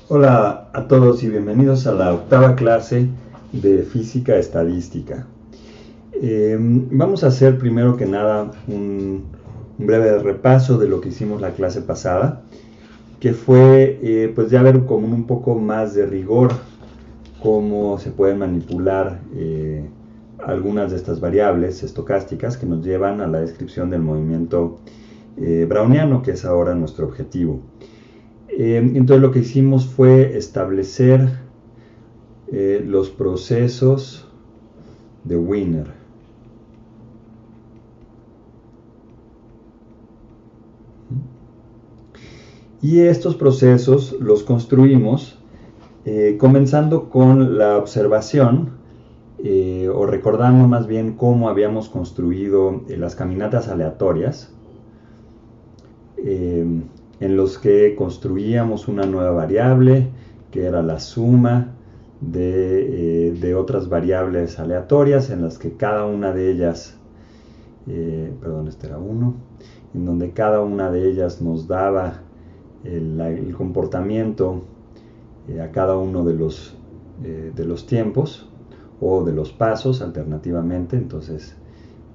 Hola a todos y bienvenidos a la octava clase de física estadística. Vamos a hacer primero que nada un breve repaso de lo que hicimos la clase pasada, que fue pues ya ver como un poco más de rigor cómo se pueden manipular algunas de estas variables estocásticas que nos llevan a la descripción del movimiento browniano, que es ahora nuestro objetivo. Entonces lo que hicimos fue establecer los procesos de Wiener. Y estos procesos los construimos comenzando con la observación o recordando más bien cómo habíamos construido las caminatas aleatorias en los que construíamos una nueva variable que era la suma de otras variables aleatorias en las que cada una de ellas, este era 1, en donde cada una de ellas nos daba el comportamiento a cada uno de los tiempos o de los pasos alternativamente. Entonces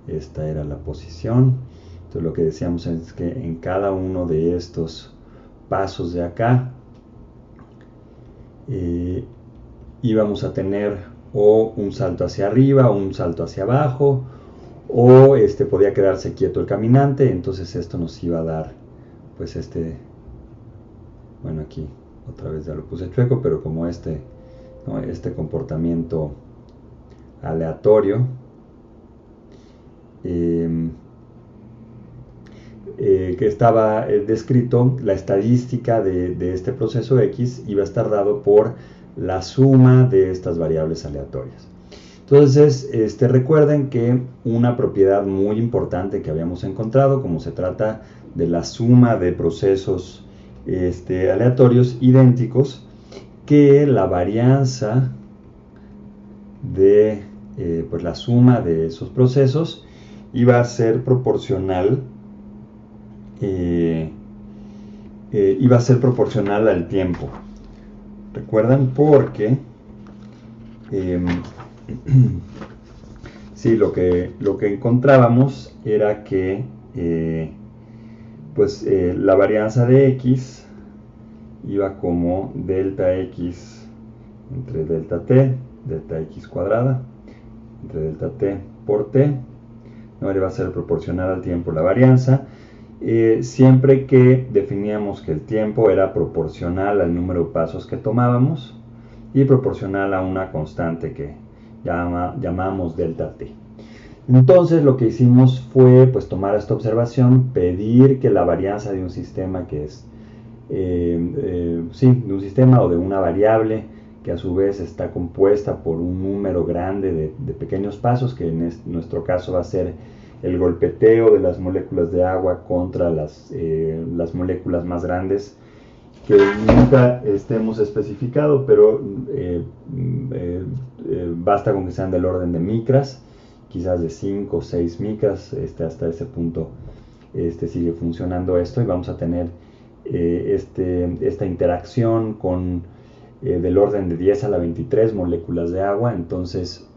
esta era la posición. Entonces lo que decíamos es que en cada uno de estos pasos de acá íbamos a tener o un salto hacia arriba o un salto hacia abajo, o podía quedarse quieto el caminante. Entonces esto nos iba a dar pues bueno, aquí otra vez ya lo puse chueco, pero como ¿no? Este comportamiento aleatorio que estaba descrito. La estadística de este proceso X iba a estar dado por la suma de estas variables aleatorias. Entonces, recuerden que una propiedad muy importante que habíamos encontrado, como se trata de la suma de procesos aleatorios idénticos, que la varianza de pues la suma de esos procesos iba a ser proporcional al tiempo. ¿Recuerdan? Porque sí, lo que encontrábamos era que la varianza de X iba como delta X entre delta X cuadrada, entre delta T por T, no va a ser proporcional al tiempo la varianza, siempre que definíamos que el tiempo era proporcional al número de pasos que tomábamos y proporcional a una constante que llamamos delta T. Entonces lo que hicimos fue pues tomar esta observación, pedir que la varianza de un sistema que es de un sistema o de una variable que a su vez está compuesta por un número grande de pequeños pasos, que en nuestro caso va a ser el golpeteo de las moléculas de agua contra las moléculas más grandes, que nunca hemos especificado, pero basta con que sean del orden de micras, quizás de 5 o 6 micras. Hasta ese punto sigue funcionando esto, y vamos a tener esta interacción con del orden de 10 a la 23 moléculas de agua. Entonces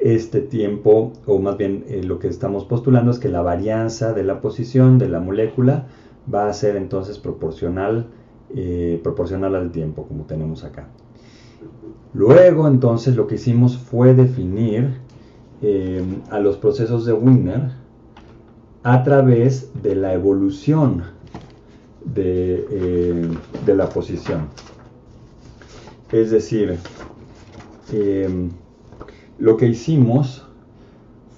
este tiempo, o más bien lo que estamos postulando es que la varianza de la posición de la molécula va a ser entonces proporcional al tiempo, como tenemos acá. Luego entonces lo que hicimos fue definir a los procesos de Wiener a través de la evolución de la posición. Es decir, lo que hicimos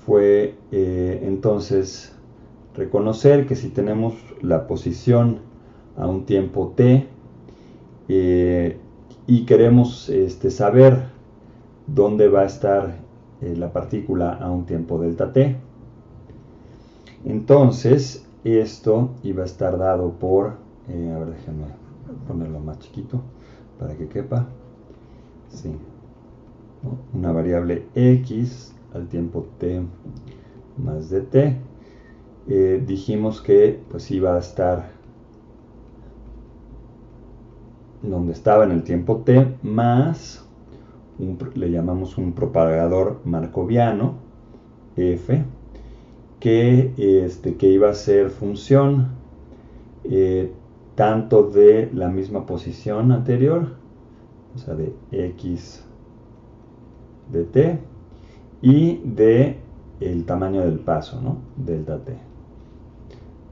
fue entonces reconocer que si tenemos la posición a un tiempo t y queremos saber dónde va a estar la partícula a un tiempo delta t, entonces esto iba a estar dado por, a ver, déjenme ponerlo más chiquito para que quepa, sí, una variable x al tiempo t más dt. Dijimos que pues iba a estar donde estaba en el tiempo t, más le llamamos un propagador markoviano, f, que iba a ser función tanto de la misma posición anterior, o sea, de x de t, y de el tamaño del paso, ¿no? Delta t.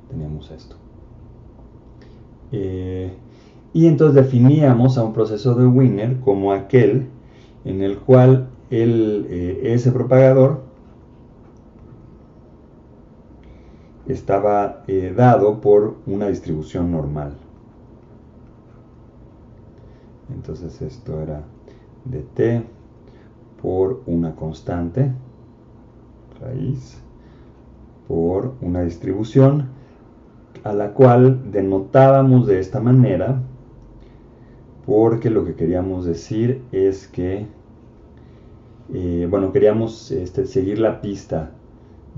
Tenemos esto. Y entonces definíamos a un proceso de Wiener como aquel en el cual ese propagador estaba dado por una distribución normal. Entonces esto era de t por una constante, raíz, por una distribución a la cual denotábamos de esta manera, porque lo que queríamos decir es que, queríamos seguir la pista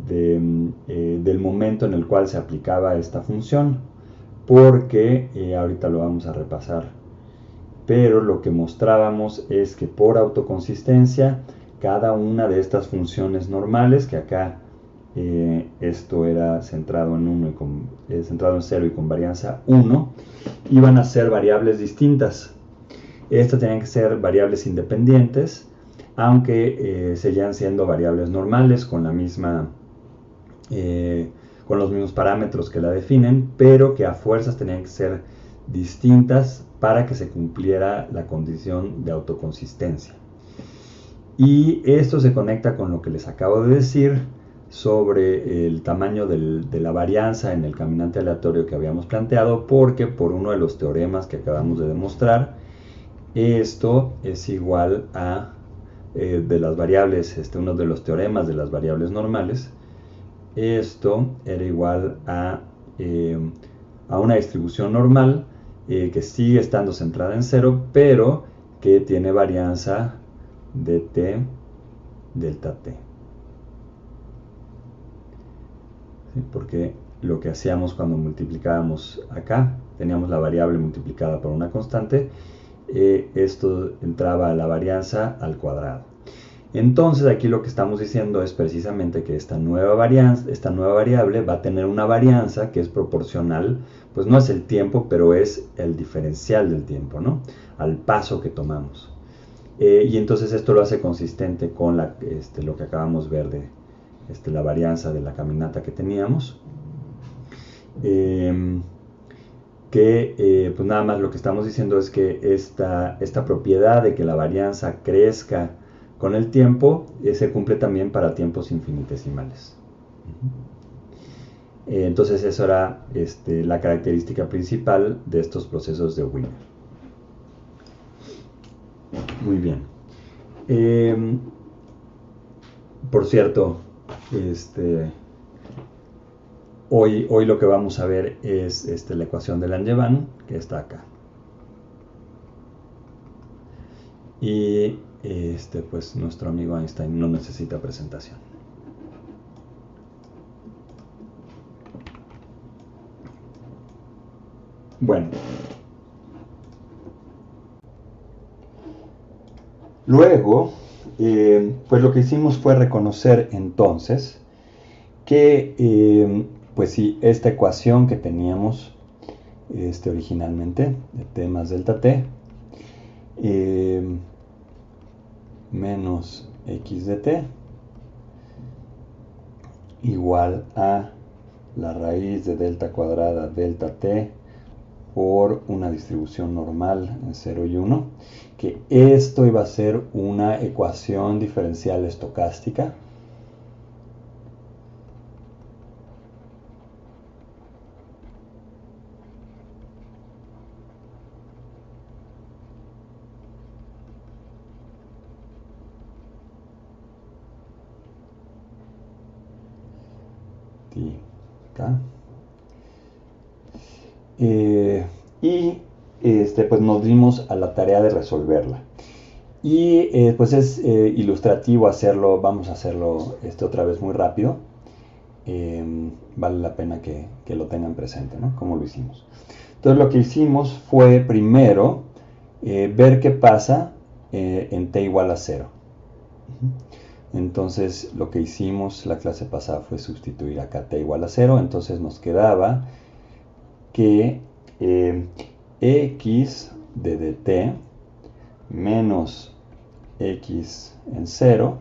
del momento en el cual se aplicaba esta función, porque ahorita lo vamos a repasar, pero lo que mostrábamos es que por autoconsistencia cada una de estas funciones normales, que acá esto era centrado en 0 y con varianza 1, iban a ser variables distintas. Estas tenían que ser variables independientes, aunque seguían siendo variables normales con la misma con los mismos parámetros que la definen, pero que a fuerzas tenían que ser distintas para que se cumpliera la condición de autoconsistencia. Y esto se conecta con lo que les acabo de decir sobre el tamaño de la varianza en el caminante aleatorio que habíamos planteado, porque por uno de los teoremas que acabamos de demostrar, esto es igual a de las variables, uno de los teoremas de las variables normales, esto era igual a una distribución normal que sigue estando centrada en 0, pero que tiene varianza de t delta t. ¿Sí? Porque lo que hacíamos cuando multiplicábamos acá, teníamos la variable multiplicada por una constante, esto entraba a la varianza al cuadrado. Entonces aquí lo que estamos diciendo es precisamente que esta nueva variable va a tener una varianza que es proporcional, pues no es el tiempo, pero es el diferencial del tiempo, ¿no? Al paso que tomamos. Y entonces esto lo hace consistente con lo que acabamos de ver de la varianza de la caminata que teníamos. Pues nada más lo que estamos diciendo es que esta propiedad de que la varianza crezca con el tiempo se cumple también para tiempos infinitesimales. Entonces eso era la característica principal de estos procesos de Wiener. Muy bien. Por cierto, hoy lo que vamos a ver es la ecuación de Langevin, que está acá. Y pues nuestro amigo Einstein no necesita presentación. Bueno, luego, pues lo que hicimos fue reconocer entonces que, pues sí, esta ecuación que teníamos originalmente, de t más delta t, menos x de t igual a la raíz de delta cuadrada delta t por una distribución normal en 0 y 1, que esto iba a ser una ecuación diferencial estocástica. Pues nos dimos a la tarea de resolverla. Y pues es ilustrativo hacerlo, vamos a hacerlo otra vez muy rápido. Vale la pena que lo tengan presente, ¿no? Como lo hicimos. Entonces lo que hicimos fue primero ver qué pasa en t igual a 0. Entonces lo que hicimos la clase pasada fue sustituir acá t igual a 0, entonces nos quedaba que x de dt menos x en 0,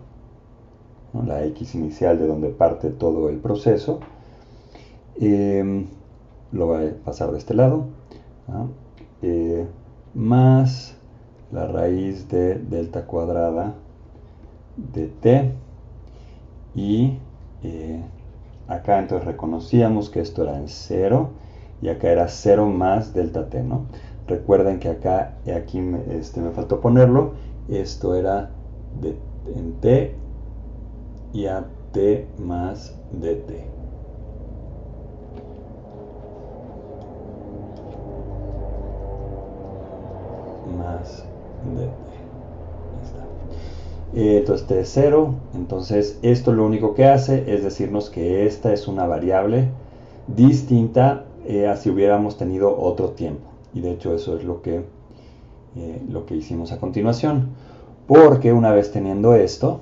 ¿no? La x inicial de donde parte todo el proceso, lo voy a pasar de este lado, ¿no? Más la raíz de delta cuadrada de t, y acá entonces reconocíamos que esto era en 0 y acá era 0 más delta t, ¿no? Recuerden que acá, aquí me faltó ponerlo, esto era en t y a t más dt. Más dt. Ahí está. Entonces t es 0, entonces esto lo único que hace es decirnos que esta es una variable distinta a si hubiéramos tenido otro tiempo, y de hecho eso es lo que hicimos a continuación, porque una vez teniendo esto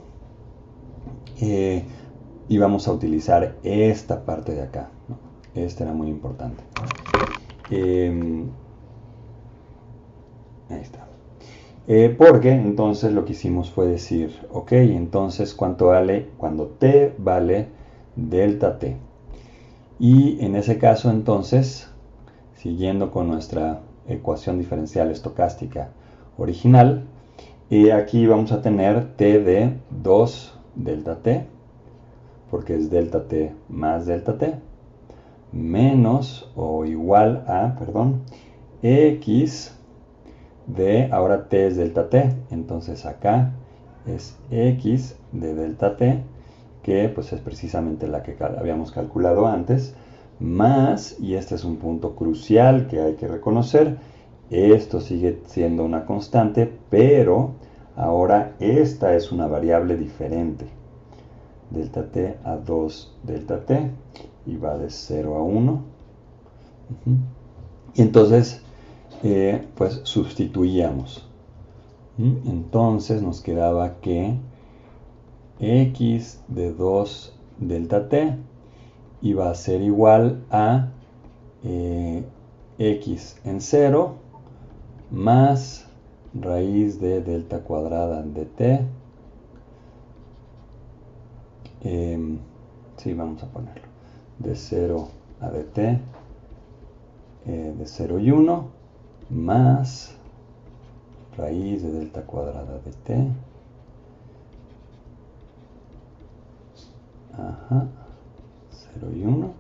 íbamos a utilizar esta parte de acá, ¿no? Esta era muy importante. Ahí está. Porque entonces lo que hicimos fue decir, ok, entonces ¿cuánto vale cuando t vale delta t? Y en ese caso entonces, siguiendo con nuestra ecuación diferencial estocástica original, aquí vamos a tener t de 2 delta t, porque es delta t más delta t, menos o igual a, perdón, x de, ahora t es delta t, entonces acá es x de delta t, que pues es precisamente la que habíamos calculado antes, más, y este es un punto crucial que hay que reconocer, esto sigue siendo una constante, pero ahora esta es una variable diferente, delta t a 2 delta t, y va de 0 a 1, y entonces pues sustituíamos. Entonces nos quedaba que x de 2 delta t iba a ser igual a x en 0 más raíz de delta cuadrada de t. Sí, vamos a ponerlo de 0 a dt de 0 y 1 más raíz de delta cuadrada de t, ajá, 0 y 1,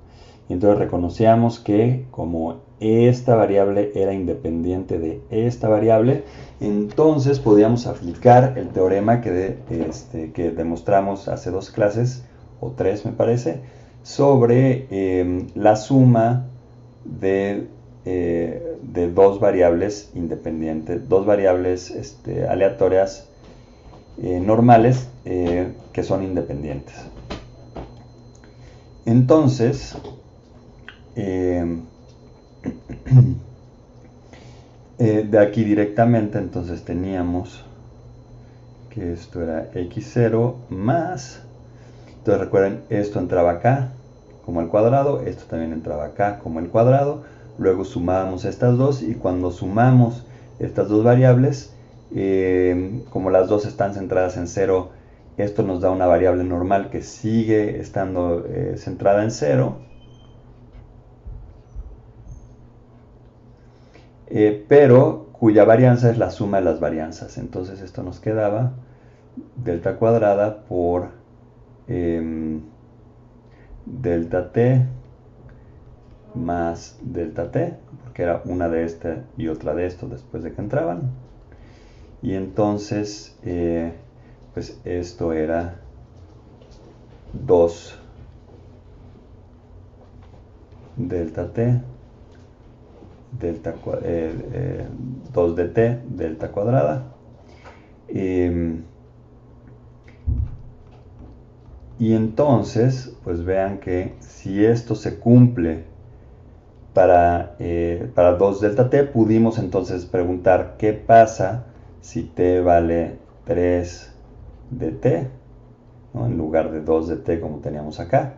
y entonces reconocíamos que como esta variable era independiente de esta variable, entonces podíamos aplicar el teorema que demostramos hace 2 clases, o 3 me parece, sobre la suma de dos variables independientes, dos variables aleatorias normales que son independientes. Entonces, de aquí directamente, entonces teníamos que esto era x0 más, entonces recuerden, esto entraba acá como al cuadrado, esto también entraba acá como el cuadrado, luego sumábamos estas dos, y cuando sumamos estas dos variables, como las dos están centradas en 0, esto nos da una variable normal que sigue estando centrada en 0, pero cuya varianza es la suma de las varianzas. Entonces esto nos quedaba delta cuadrada por delta t más delta t, porque era una de este y otra de esto después de que entraban. Y entonces pues esto era 2 delta t, 2 de t delta cuadrada, y entonces pues vean que si esto se cumple para 2 delta t, pudimos entonces preguntar qué pasa si t vale 3 dt, ¿no? En lugar de 2 dt como teníamos acá.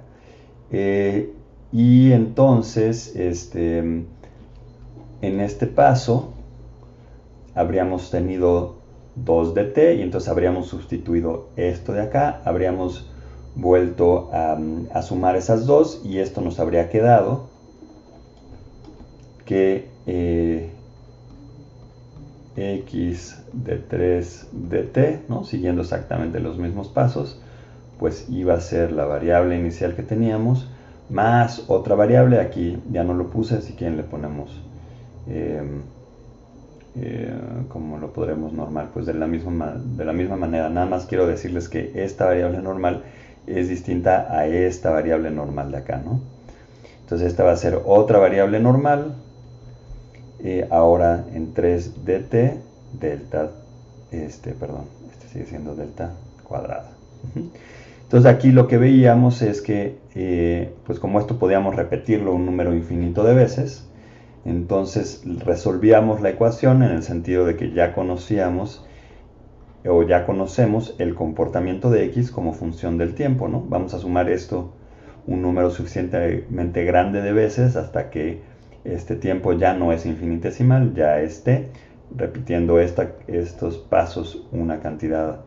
Y entonces, en este paso, habríamos tenido 2 dt y entonces habríamos sustituido esto de acá, habríamos vuelto a sumar esas dos y esto nos habría quedado que x de 3 dt, ¿no? Siguiendo exactamente los mismos pasos, pues iba a ser la variable inicial que teníamos más otra variable, aquí ya no lo puse, si quieren le ponemos como lo podremos normal, pues de la misma manera. Nada más quiero decirles que esta variable normal es distinta a esta variable normal de acá, ¿no? Entonces esta va a ser otra variable normal, ahora en 3 dt delta, perdón, sigue siendo delta cuadrada. Entonces aquí lo que veíamos es que, pues como esto podíamos repetirlo un número infinito de veces, entonces resolvíamos la ecuación en el sentido de que ya conocíamos o ya conocemos el comportamiento de x como función del tiempo, ¿no? Vamos a sumar esto un número suficientemente grande de veces hasta que este tiempo ya no es infinitesimal, ya es t, repitiendo estos pasos una cantidad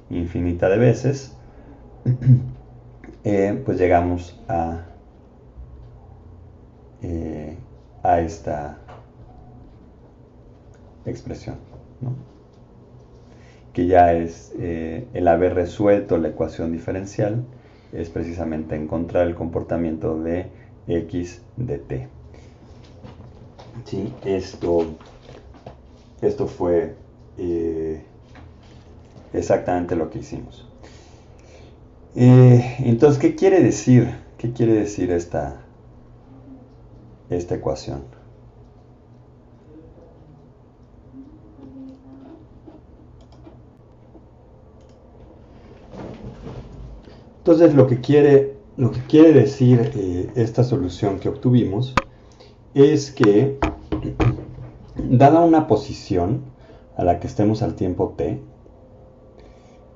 infinita de veces, pues llegamos a esta expresión, ¿no? Que ya es el haber resuelto la ecuación diferencial, es precisamente encontrar el comportamiento de x de t. ¿Sí? Esto fue exactamente lo que hicimos. Entonces, ¿qué quiere decir? ¿Qué quiere decir esta ecuación? Entonces, lo que quiere decir esta solución que obtuvimos es que, dada una posición a la que estemos al tiempo t,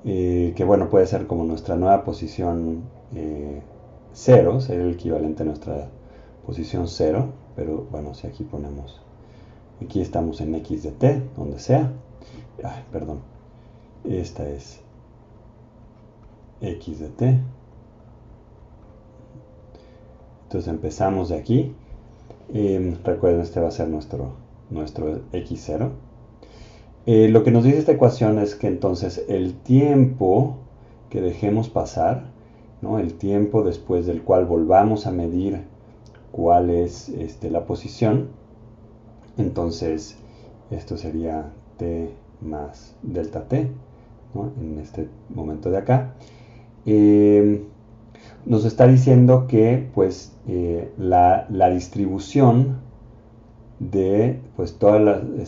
que bueno, puede ser como nuestra nueva posición 0, sería el equivalente a nuestra posición 0, pero bueno, si aquí ponemos, aquí estamos en x de t, donde sea, perdón, esta es x de t, entonces empezamos de aquí, recuerden, este va a ser nuestro x0. Lo que nos dice esta ecuación es que entonces el tiempo que dejemos pasar, ¿no? El tiempo después del cual volvamos a medir cuál es la posición, entonces esto sería t más delta t, ¿no? En este momento de acá, nos está diciendo que pues la distribución de pues todos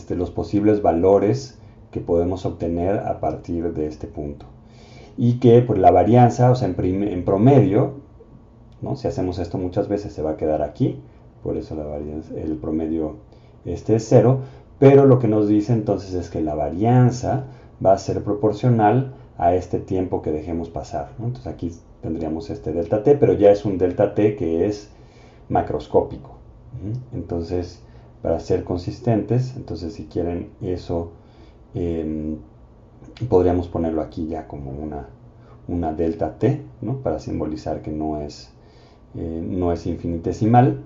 los posibles valores que podemos obtener a partir de este punto, y que pues la varianza, o sea, en promedio, ¿no? Si hacemos esto muchas veces se va a quedar aquí, por eso la varianza, el promedio es 0, pero lo que nos dice entonces es que la varianza va a ser proporcional a este tiempo que dejemos pasar, ¿no? Entonces aquí tendríamos este delta t, pero ya es un delta t que es macroscópico. Entonces, para ser consistentes, entonces si quieren eso, podríamos ponerlo aquí ya como una delta t, ¿no? Para simbolizar que no es infinitesimal,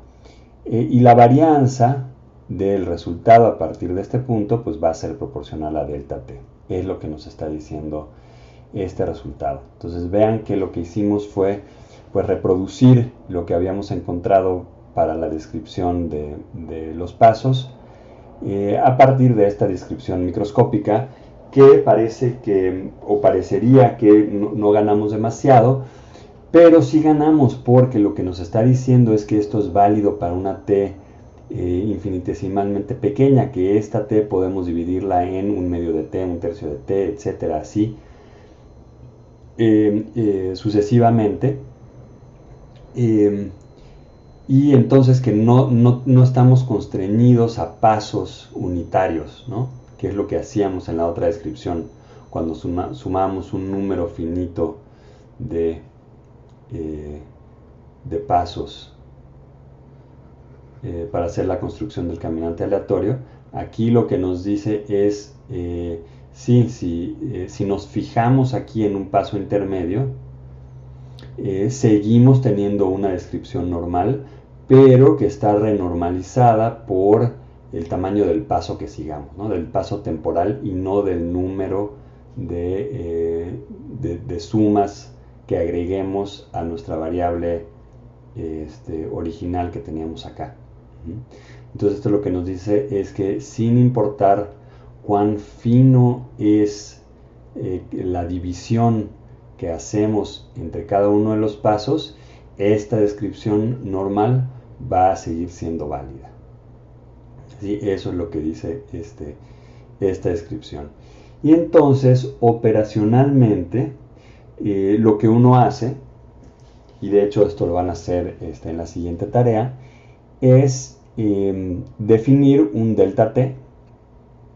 y la varianza del resultado a partir de este punto pues va a ser proporcional a delta t, es lo que nos está diciendo este resultado. Entonces vean que lo que hicimos fue pues reproducir lo que habíamos encontrado para la descripción de los pasos a partir de esta descripción microscópica, que parece que, o parecería que no ganamos demasiado, pero sí ganamos, porque lo que nos está diciendo es que esto es válido para una t infinitesimalmente pequeña, que esta t podemos dividirla en un medio de t, un tercio de t, etcétera, así sucesivamente. Y entonces que no estamos constreñidos a pasos unitarios, ¿no? Que es lo que hacíamos en la otra descripción, cuando sumamos un número finito de, de pasos para hacer la construcción del caminante aleatorio. Aquí lo que nos dice es, si nos fijamos aquí en un paso intermedio, seguimos teniendo una descripción normal, pero que está renormalizada por el tamaño del paso que sigamos, ¿no? Del paso temporal y no del número de sumas que agreguemos a nuestra variable original que teníamos acá. Entonces esto lo que nos dice es que sin importar cuán fino es la división que hacemos entre cada uno de los pasos, esta descripción normal va a seguir siendo válida. ¿Sí? Eso es lo que dice esta descripción. Y entonces, operacionalmente, lo que uno hace, y de hecho esto lo van a hacer en la siguiente tarea, es definir un delta t.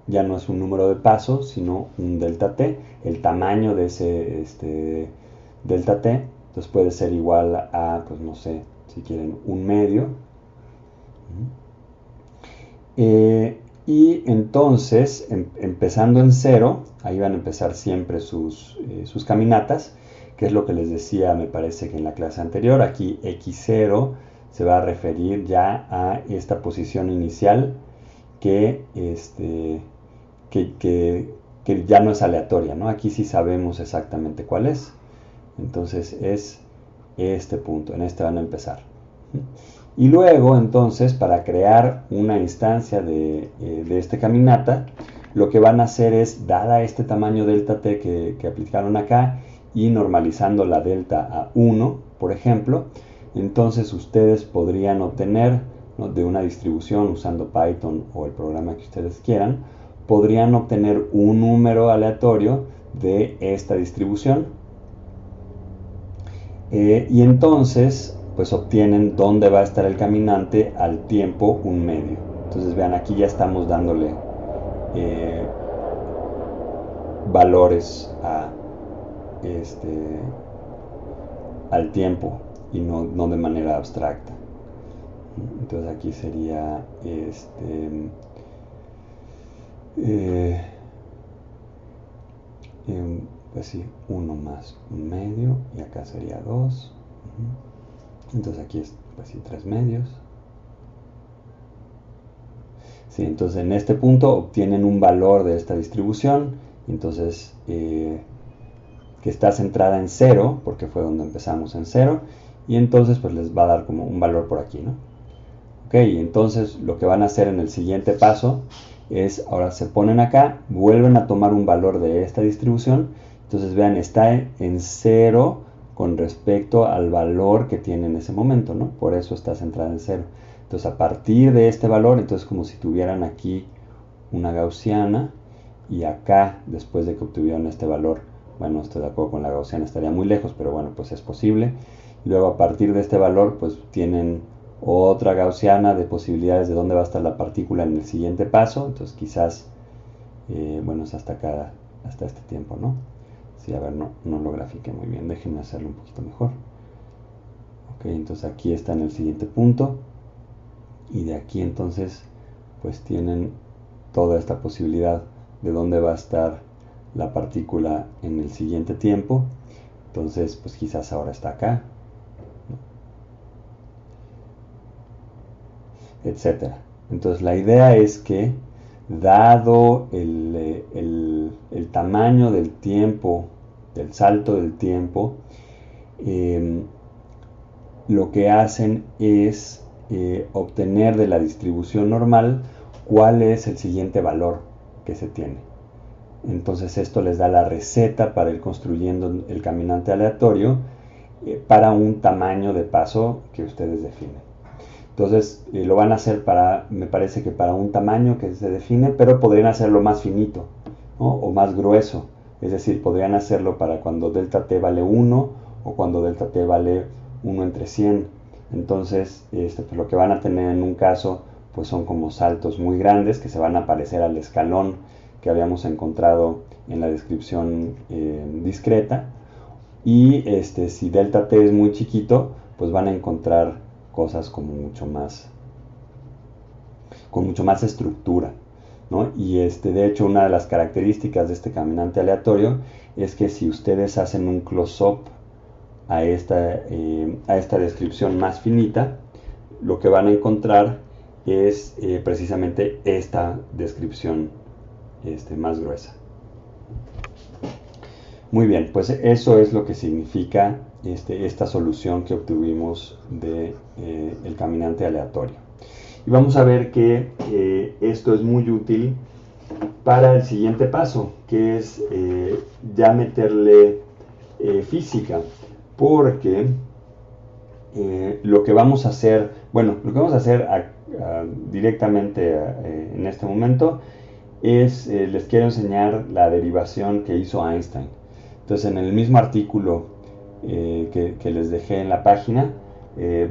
Ya no es un número de pasos, sino un delta t, el tamaño de ese delta t. Entonces puede ser igual a, pues no sé, si quieren, un medio. Y entonces, empezando en 0, ahí van a empezar siempre sus caminatas, que es lo que les decía, me parece que en la clase anterior. Aquí x0 se va a referir ya a esta posición inicial que ya no es aleatoria, ¿no? Aquí sí sabemos exactamente cuál es. Entonces es este punto, en este van a empezar. Y luego, entonces, para crear una instancia de este caminata, lo que van a hacer es, dada este tamaño delta t que aplicaron acá, y normalizando la delta a 1, por ejemplo, entonces ustedes podrían obtener, ¿no?, de una distribución usando Python o el programa que ustedes quieran, podrían obtener un número aleatorio de esta distribución. Y entonces, pues obtienen dónde va a estar el caminante al tiempo un medio. Entonces vean, aquí ya estamos dándole valores al tiempo y no de manera abstracta. Entonces aquí sería pues sí, 1 más un medio, y acá sería 2. Entonces aquí es, pues sí, 3 medios. Sí, entonces en este punto obtienen un valor de esta distribución, entonces que está centrada en 0, porque fue donde empezamos en 0, y entonces pues les va a dar como un valor por aquí, ¿no? Ok, entonces lo que van a hacer en el siguiente paso es, ahora se ponen acá, vuelven a tomar un valor de esta distribución. Entonces vean, está en 0 con respecto al valor que tiene en ese momento, ¿no? Por eso está centrada en 0. Entonces a partir de este valor, entonces como si tuvieran aquí una gaussiana, y acá, después de que obtuvieron este valor, bueno, estoy de acuerdo con la gaussiana, estaría muy lejos, pero bueno, pues es posible. Y luego a partir de este valor, pues tienen otra gaussiana de posibilidades de dónde va a estar la partícula en el siguiente paso. Entonces quizás, bueno, es hasta acá, hasta este tiempo, ¿no? Sí, a ver, no lo grafiqué muy bien, déjenme hacerlo un poquito mejor. Ok, entonces aquí está en el siguiente punto, y de aquí entonces pues tienen toda esta posibilidad de dónde va a estar la partícula en el siguiente tiempo. Entonces pues quizás ahora está acá, ¿no?, etcétera. Entonces la idea es que, dado el tamaño del tiempo, del salto del tiempo, lo que hacen es obtener de la distribución normal cuál es el siguiente valor que se tiene. Entonces esto les da la receta para ir construyendo el caminante aleatorio para un tamaño de paso que ustedes definen. Entonces lo van a hacer me parece que para un tamaño que se define, pero podrían hacerlo más finito, ¿no?, o más grueso. Es decir, podrían hacerlo para cuando delta t vale 1 o cuando delta t vale 1 entre 100. Entonces, pues lo que van a tener en un caso pues son como saltos muy grandes que se van a parecer al escalón que habíamos encontrado en la descripción discreta. Y si delta t es muy chiquito, pues van a encontrar cosas como con mucho más estructura, ¿no? Y de hecho una de las características de este caminante aleatorio es que si ustedes hacen un close-up a esta descripción más finita, lo que van a encontrar es precisamente esta descripción más gruesa. Muy bien, pues eso es lo que significa esta solución que obtuvimos de el caminante aleatorio. Y vamos a ver que esto es muy útil para el siguiente paso, que es ya meterle física, porque lo que vamos a hacer, directamente en este momento es, les quiero enseñar la derivación que hizo Einstein. Entonces, en el mismo artículo que les dejé en la página,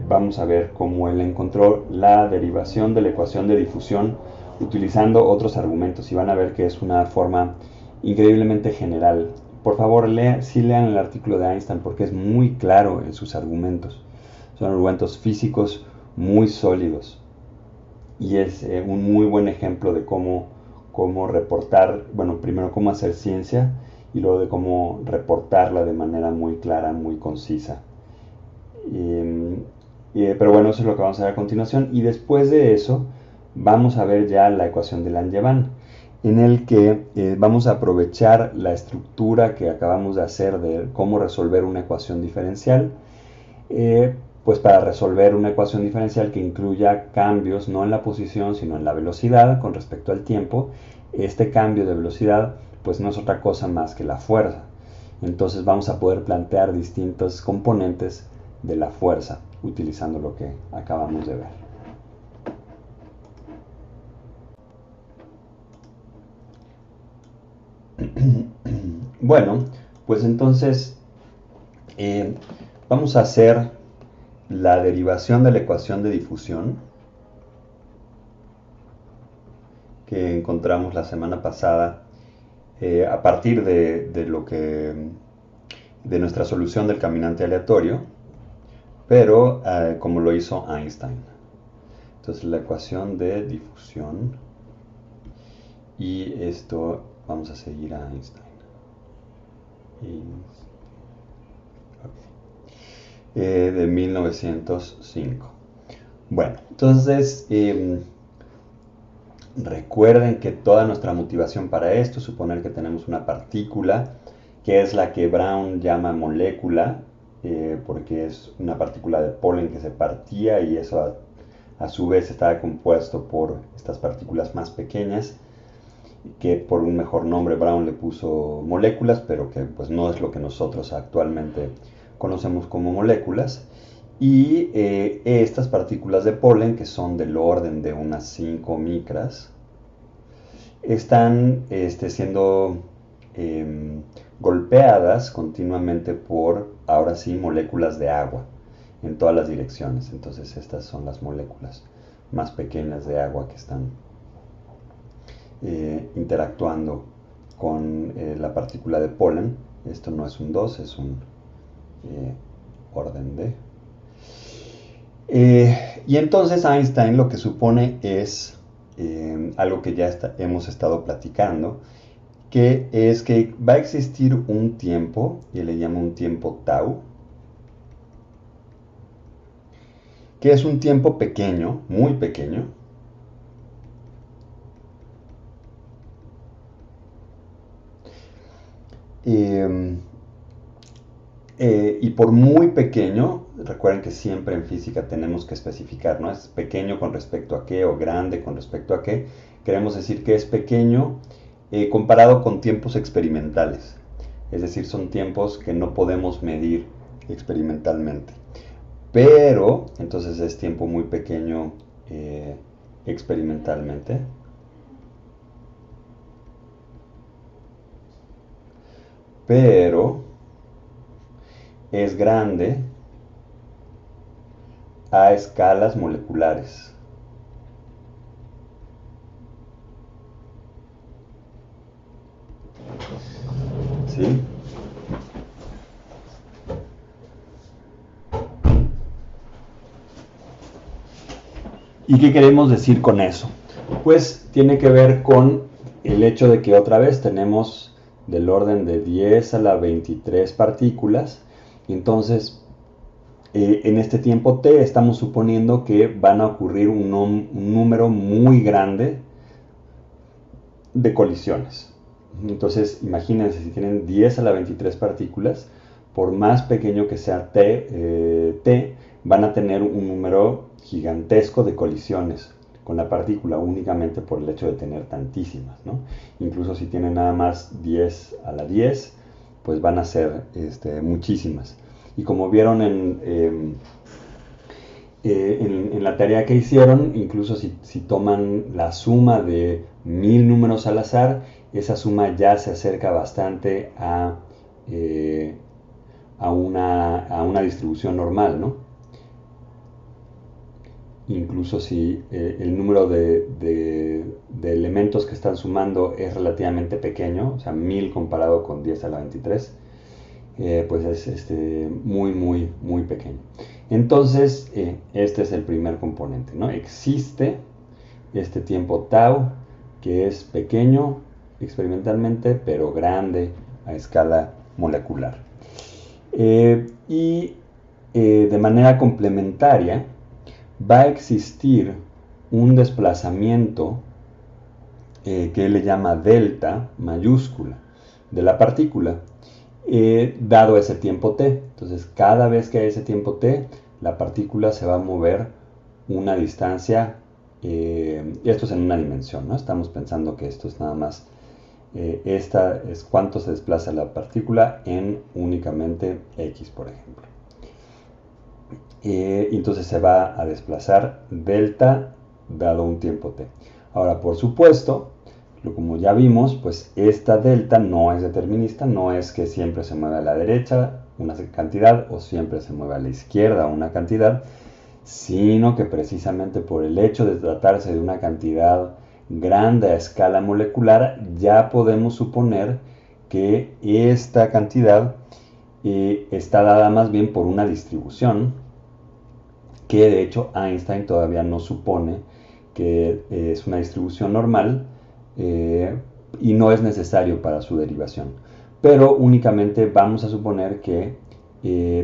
vamos a ver cómo él encontró la derivación de la ecuación de difusión utilizando otros argumentos, y van a ver que es una forma increíblemente general. Por favor, sí lean el artículo de Einstein porque es muy claro en sus argumentos. Son argumentos físicos muy sólidos y es un muy buen ejemplo de cómo reportar, bueno, primero cómo hacer ciencia y luego de cómo reportarla de manera muy clara, muy concisa. Pero bueno, eso es lo que vamos a ver a continuación, y después de eso vamos a ver ya la ecuación de Langevin, en el que vamos a aprovechar la estructura que acabamos de hacer de cómo resolver una ecuación diferencial, pues para resolver una ecuación diferencial que incluya cambios no en la posición sino en la velocidad con respecto al tiempo. Este cambio de velocidad pues no es otra cosa más que la fuerza. Entonces vamos a poder plantear distintos componentes de la fuerza utilizando lo que acabamos de ver. Bueno, pues entonces vamos a hacer la derivación de la ecuación de difusión que encontramos la semana pasada a partir de nuestra solución del caminante aleatorio, pero como lo hizo Einstein. Entonces la ecuación de difusión, y esto vamos a seguir a Einstein. De 1905. Bueno, entonces recuerden que toda nuestra motivación para esto es suponer que tenemos una partícula que es la que Brown llama molécula, porque es una partícula de polen que se partía y eso a su vez estaba compuesto por estas partículas más pequeñas que por un mejor nombre Brown le puso moléculas, pero que pues no es lo que nosotros actualmente conocemos como moléculas. Y estas partículas de polen, que son del orden de unas 5 micras, están siendo golpeadas continuamente por, ahora sí, moléculas de agua en todas las direcciones. Entonces estas son las moléculas más pequeñas de agua que están interactuando con la partícula de polen. Esto no es un 2, es un orden D. Y entonces Einstein lo que supone es algo que ya hemos estado platicando, que es que va a existir un tiempo, y le llama un tiempo tau, que es un tiempo pequeño, muy pequeño, y por muy pequeño, recuerden que siempre en física tenemos que especificar, ¿no? Es pequeño con respecto a qué o grande con respecto a qué. Queremos decir que es pequeño comparado con tiempos experimentales. Es decir, son tiempos que no podemos medir experimentalmente. Pero, entonces es tiempo muy pequeño experimentalmente. Pero es grande a escalas moleculares. ¿Sí? ¿Y qué queremos decir con eso? Pues tiene que ver con el hecho de que otra vez tenemos del orden de 10 a la 23 partículas, y entonces en este tiempo t estamos suponiendo que van a ocurrir un número muy grande de colisiones. Entonces imagínense, si tienen 10 a la 23 partículas, por más pequeño que sea t, van a tener un número gigantesco de colisiones con la partícula únicamente por el hecho de tener tantísimas, ¿no? Incluso si tienen nada más 10 a la 10, pues van a ser muchísimas. Y como vieron en la tarea que hicieron, incluso si toman la suma de 1000 números al azar, esa suma ya se acerca bastante a una distribución normal, ¿no? Incluso si el número de elementos que están sumando es relativamente pequeño, o sea, 1000 comparado con 10 a la 23, pues es muy, muy, muy pequeño. Entonces, este es el primer componente, ¿no? Existe este tiempo tau, que es pequeño experimentalmente, pero grande a escala molecular. Y de manera complementaria, va a existir un desplazamiento que él le llama delta mayúscula de la partícula, dado ese tiempo t. Entonces, cada vez que hay ese tiempo t, la partícula se va a mover una distancia, esto es en una dimensión, ¿no? Estamos pensando que esto es nada más, esta es cuánto se desplaza la partícula en únicamente x, por ejemplo. Entonces se va a desplazar delta dado un tiempo t. Ahora, por supuesto, como ya vimos, pues esta delta no es determinista, no es que siempre se mueva a la derecha una cantidad o siempre se mueva a la izquierda una cantidad, sino que precisamente por el hecho de tratarse de una cantidad grande a escala molecular, ya podemos suponer que esta cantidad está dada más bien por una distribución que de hecho Einstein todavía no supone que es una distribución normal, y no es necesario para su derivación. Pero únicamente vamos a suponer que,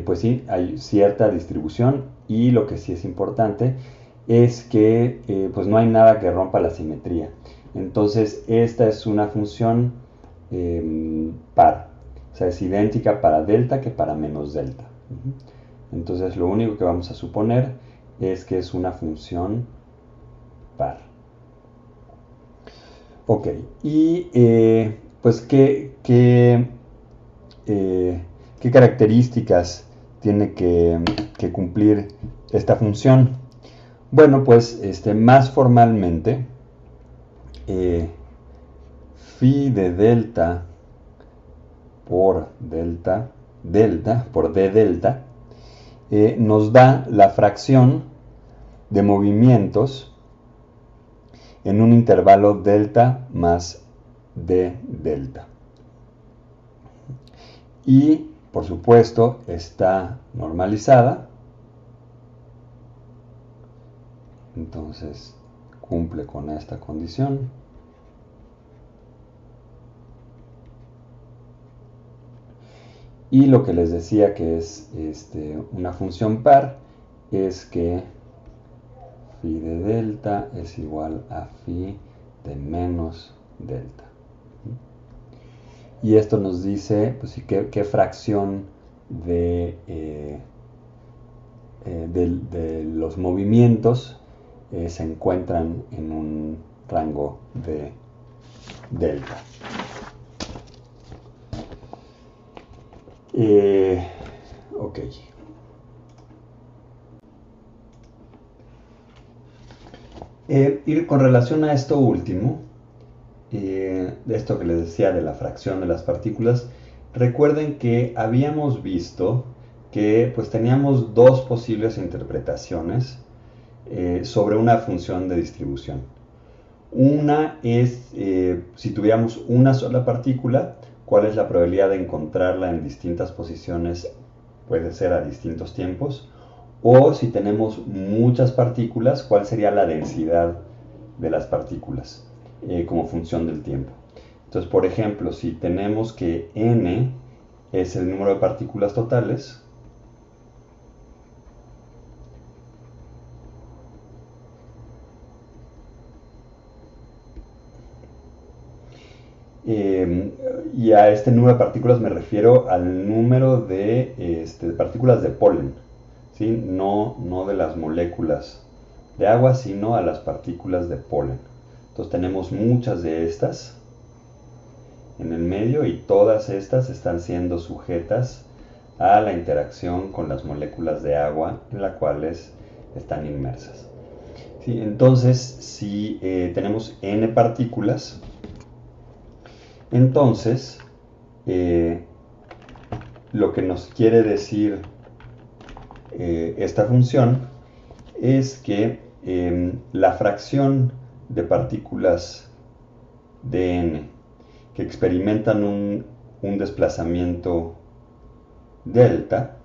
pues sí, hay cierta distribución, y lo que sí es importante es que pues no hay nada que rompa la simetría. Entonces esta es una función par, o sea, es idéntica para delta que para menos delta. Entonces lo único que vamos a suponer es que es una función par. Ok, y pues ¿qué características tiene que cumplir esta función? Bueno, pues más formalmente, phi de delta por delta por d delta nos da la fracción de movimientos en un intervalo delta más d delta. Y por supuesto está normalizada, entonces cumple con esta condición. Y lo que les decía que es una función par es que phi de delta es igual a phi de menos delta. Y esto nos dice pues, qué fracción de los movimientos se encuentran en un rango de delta. Ok. Y con relación a esto último, de esto que les decía de la fracción de las partículas, recuerden que habíamos visto que pues teníamos dos posibles interpretaciones sobre una función de distribución. Una es, si tuviéramos una sola partícula, cuál es la probabilidad de encontrarla en distintas posiciones, puede ser a distintos tiempos, o si tenemos muchas partículas, cuál sería la densidad de las partículas como función del tiempo. Entonces, por ejemplo, si tenemos que n es el número de partículas totales, y a este número de partículas me refiero al número de partículas de polen, ¿sí? No de las moléculas de agua, sino a las partículas de polen. Entonces tenemos muchas de estas en el medio y todas estas están siendo sujetas a la interacción con las moléculas de agua en las cuales están inmersas. ¿Sí? Entonces, si tenemos n partículas, entonces lo que nos quiere decir esta función es que la fracción de partículas de n que experimentan un desplazamiento delta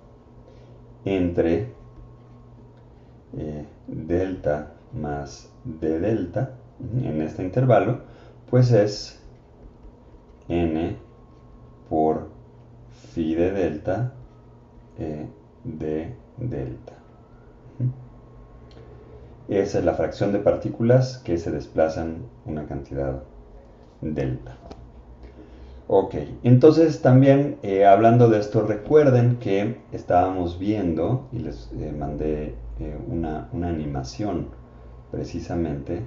entre delta más d delta en este intervalo, pues es n por phi de delta de delta. Esa es la fracción de partículas que se desplazan una cantidad delta. Ok, entonces también hablando de esto, recuerden que estábamos viendo y les mandé una animación precisamente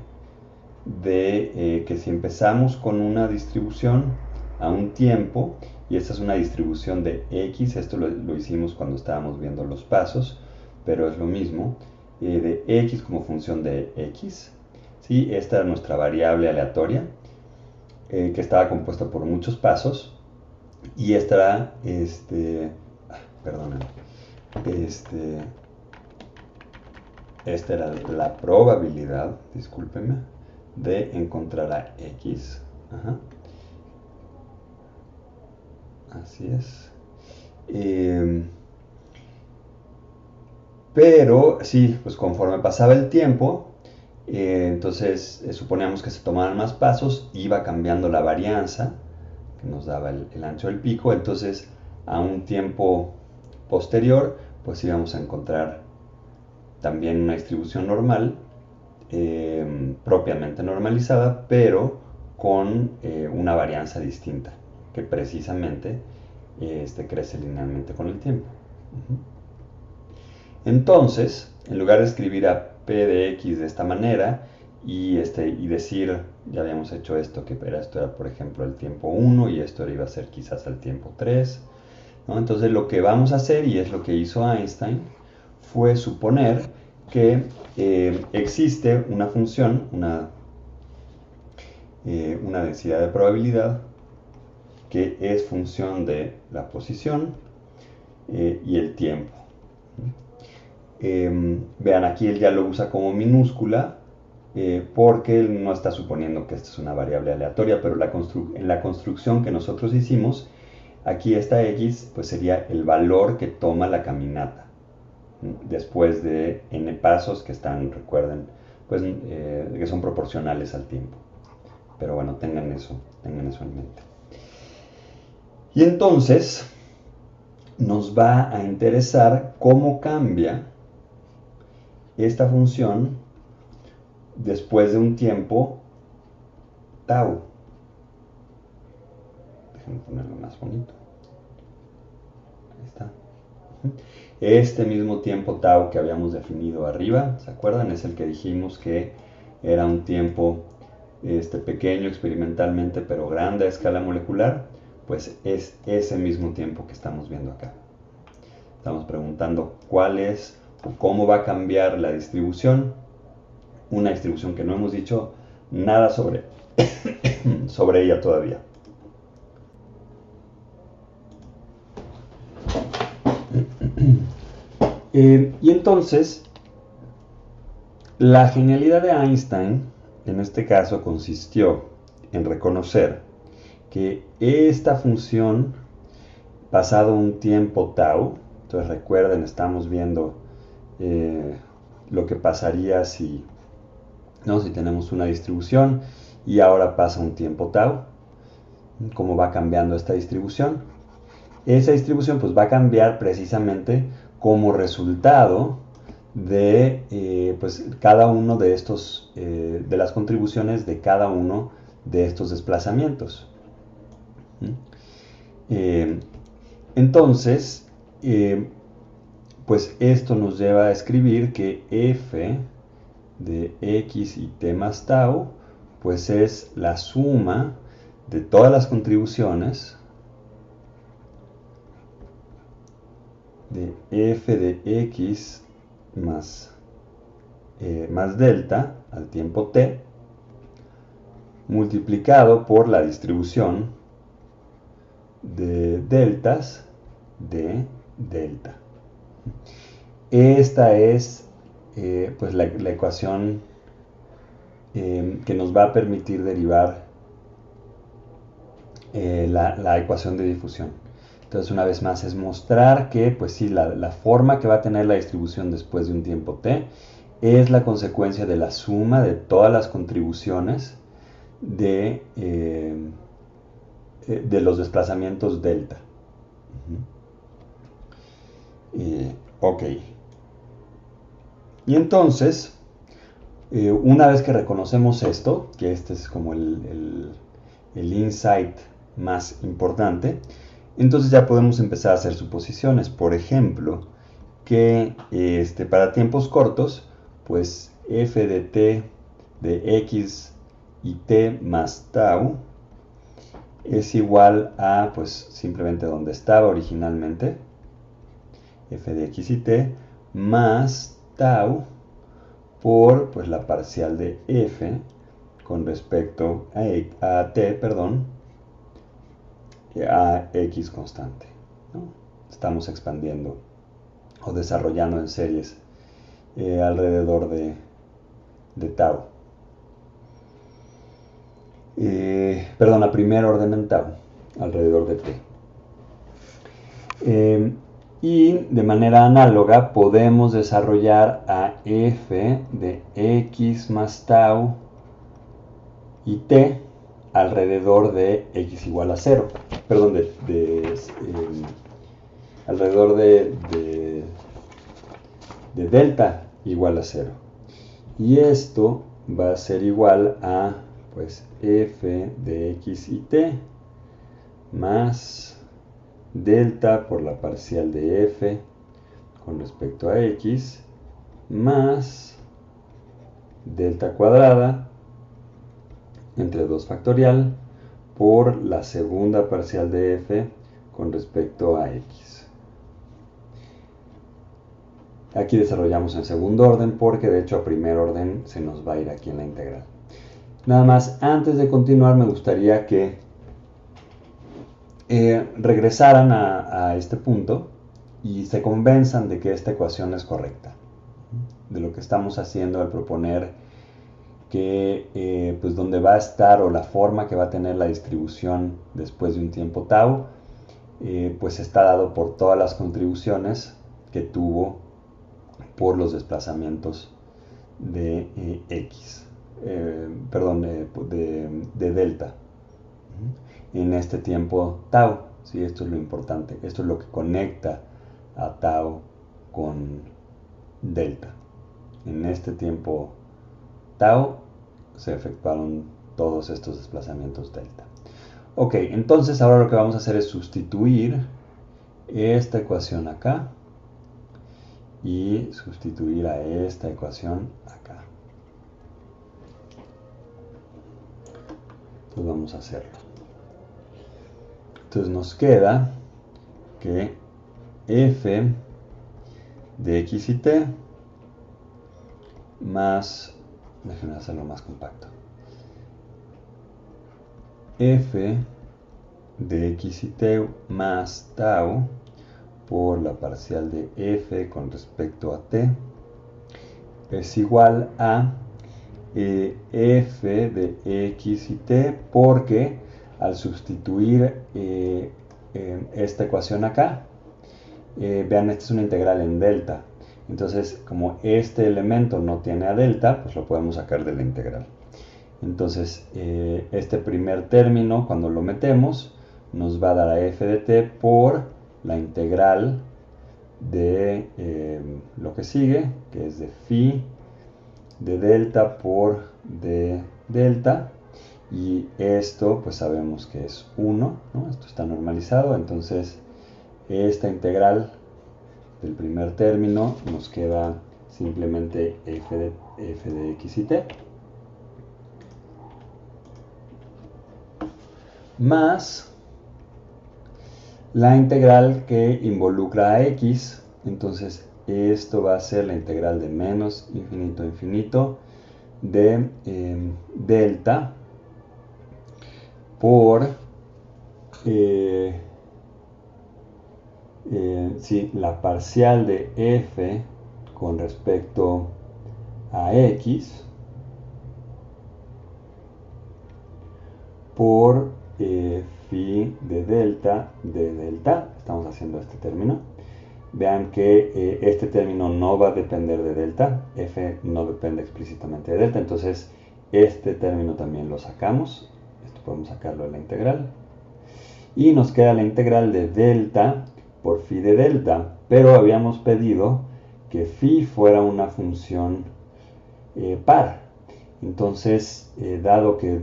de que si empezamos con una distribución a un tiempo, y esta es una distribución de x, esto lo hicimos cuando estábamos viendo los pasos, pero es lo mismo, de x como función de x, ¿sí? Esta era nuestra variable aleatoria, que estaba compuesta por muchos pasos, y esta era, perdónenme, esta era la probabilidad, discúlpenme, de encontrar a x. Ajá. Así es. Pero sí, pues conforme pasaba el tiempo, entonces suponíamos que se tomaban más pasos, iba cambiando la varianza que nos daba el ancho del pico, entonces a un tiempo posterior pues íbamos a encontrar también una distribución normal, propiamente normalizada, pero con una varianza distinta, que precisamente crece linealmente con el tiempo. Entonces, en lugar de escribir a p de x de esta manera y decir, ya habíamos hecho esto, que esto era por ejemplo el tiempo 1 y esto iba a ser quizás el tiempo 3, ¿no? Entonces lo que vamos a hacer, y es lo que hizo Einstein, fue suponer que existe una función, una densidad de probabilidad que es función de la posición y el tiempo. Vean, aquí él ya lo usa como minúscula porque él no está suponiendo que esta es una variable aleatoria, pero en la construcción que nosotros hicimos, aquí esta x pues sería el valor que toma la caminata después de n pasos que están, recuerden, pues que son proporcionales al tiempo. Pero bueno, tengan eso en mente. Y entonces nos va a interesar cómo cambia esta función después de un tiempo tau. Déjenme ponerlo más bonito. Ahí está. Este mismo tiempo tau que habíamos definido arriba, ¿se acuerdan? Es el que dijimos que era un tiempo pequeño experimentalmente, pero grande a escala molecular. Pues es ese mismo tiempo que estamos viendo acá. Estamos preguntando cuál es o cómo va a cambiar la distribución. Una distribución que no hemos dicho nada sobre, sobre ella todavía. Y entonces, la genialidad de Einstein, en este caso, consistió en reconocer que esta función, pasado un tiempo tau, entonces recuerden, estamos viendo lo que pasaría si, ¿no? Si tenemos una distribución y ahora pasa un tiempo tau, cómo va cambiando esta distribución. Esa distribución pues va a cambiar precisamente como resultado de pues cada uno de estos, de las contribuciones de cada uno de estos desplazamientos. Entonces, pues esto nos lleva a escribir que f de x y t más tau, pues es la suma de todas las contribuciones de f de x más delta al tiempo t, multiplicado por la distribución de deltas de delta. Esta es pues la ecuación que nos va a permitir derivar la ecuación de difusión. Entonces, una vez más, es mostrar que, pues sí, la forma que va a tener la distribución después de un tiempo t es la consecuencia de la suma de todas las contribuciones de los desplazamientos delta. Ok. Y entonces, una vez que reconocemos esto, que este es como el insight más importante, entonces ya podemos empezar a hacer suposiciones. Por ejemplo, que para tiempos cortos, pues f de t de x y t más tau es igual a, pues simplemente donde estaba originalmente, f de x y t más tau por pues la parcial de f con respecto a t, perdón, a x constante, ¿no? Estamos expandiendo o desarrollando en series alrededor de tau. Perdón, a primer orden en tau, alrededor de t. Y de manera análoga podemos desarrollar a f de x más tau y t alrededor de x igual a 0. Perdón, alrededor de delta igual a 0. Y esto va a ser igual a pues f de x y t más delta por la parcial de f con respecto a x más delta cuadrada entre 2 factorial por la segunda parcial de f con respecto a x. Aquí desarrollamos en segundo orden porque de hecho a primer orden se nos va a ir aquí en la integral. Nada más, antes de continuar me gustaría que regresaran a este punto y se convenzan de que esta ecuación es correcta, de lo que estamos haciendo al proponer que pues donde va a estar o la forma que va a tener la distribución después de un tiempo tau, pues está dado por todas las contribuciones que tuvo por los desplazamientos de x, perdón, de delta en este tiempo tau. ¿Sí? Esto es lo importante, esto es lo que conecta a tau con delta. En este tiempo tau se efectuaron todos estos desplazamientos delta. Ok, entonces ahora lo que vamos a hacer es sustituir esta ecuación acá y sustituir a esta ecuación acá. Entonces vamos a hacerlo. Entonces nos queda que f de x y t más, déjenme hacerlo más compacto, f de x y t más tau por la parcial de f con respecto a t es igual a f de x y t, porque al sustituir esta ecuación acá, vean, esta es una integral en delta. Entonces, como este elemento no tiene a delta, pues lo podemos sacar de la integral. Entonces, este primer término, cuando lo metemos, nos va a dar a f de t por la integral de lo que sigue, que es de phi de delta por d delta, y esto pues sabemos que es 1, ¿no? Esto está normalizado, entonces esta integral del primer término nos queda simplemente f de x y t más la integral que involucra a x. Entonces esto va a ser la integral de menos infinito a infinito de delta por la parcial de f con respecto a x por phi de delta. Estamos haciendo este término. Vean que este término no va a depender de delta, f no depende explícitamente de delta, entonces este término también lo sacamos. Esto podemos sacarlo de la integral. Y nos queda la integral de delta por phi de delta, pero habíamos pedido que phi fuera una función par. Entonces, dado que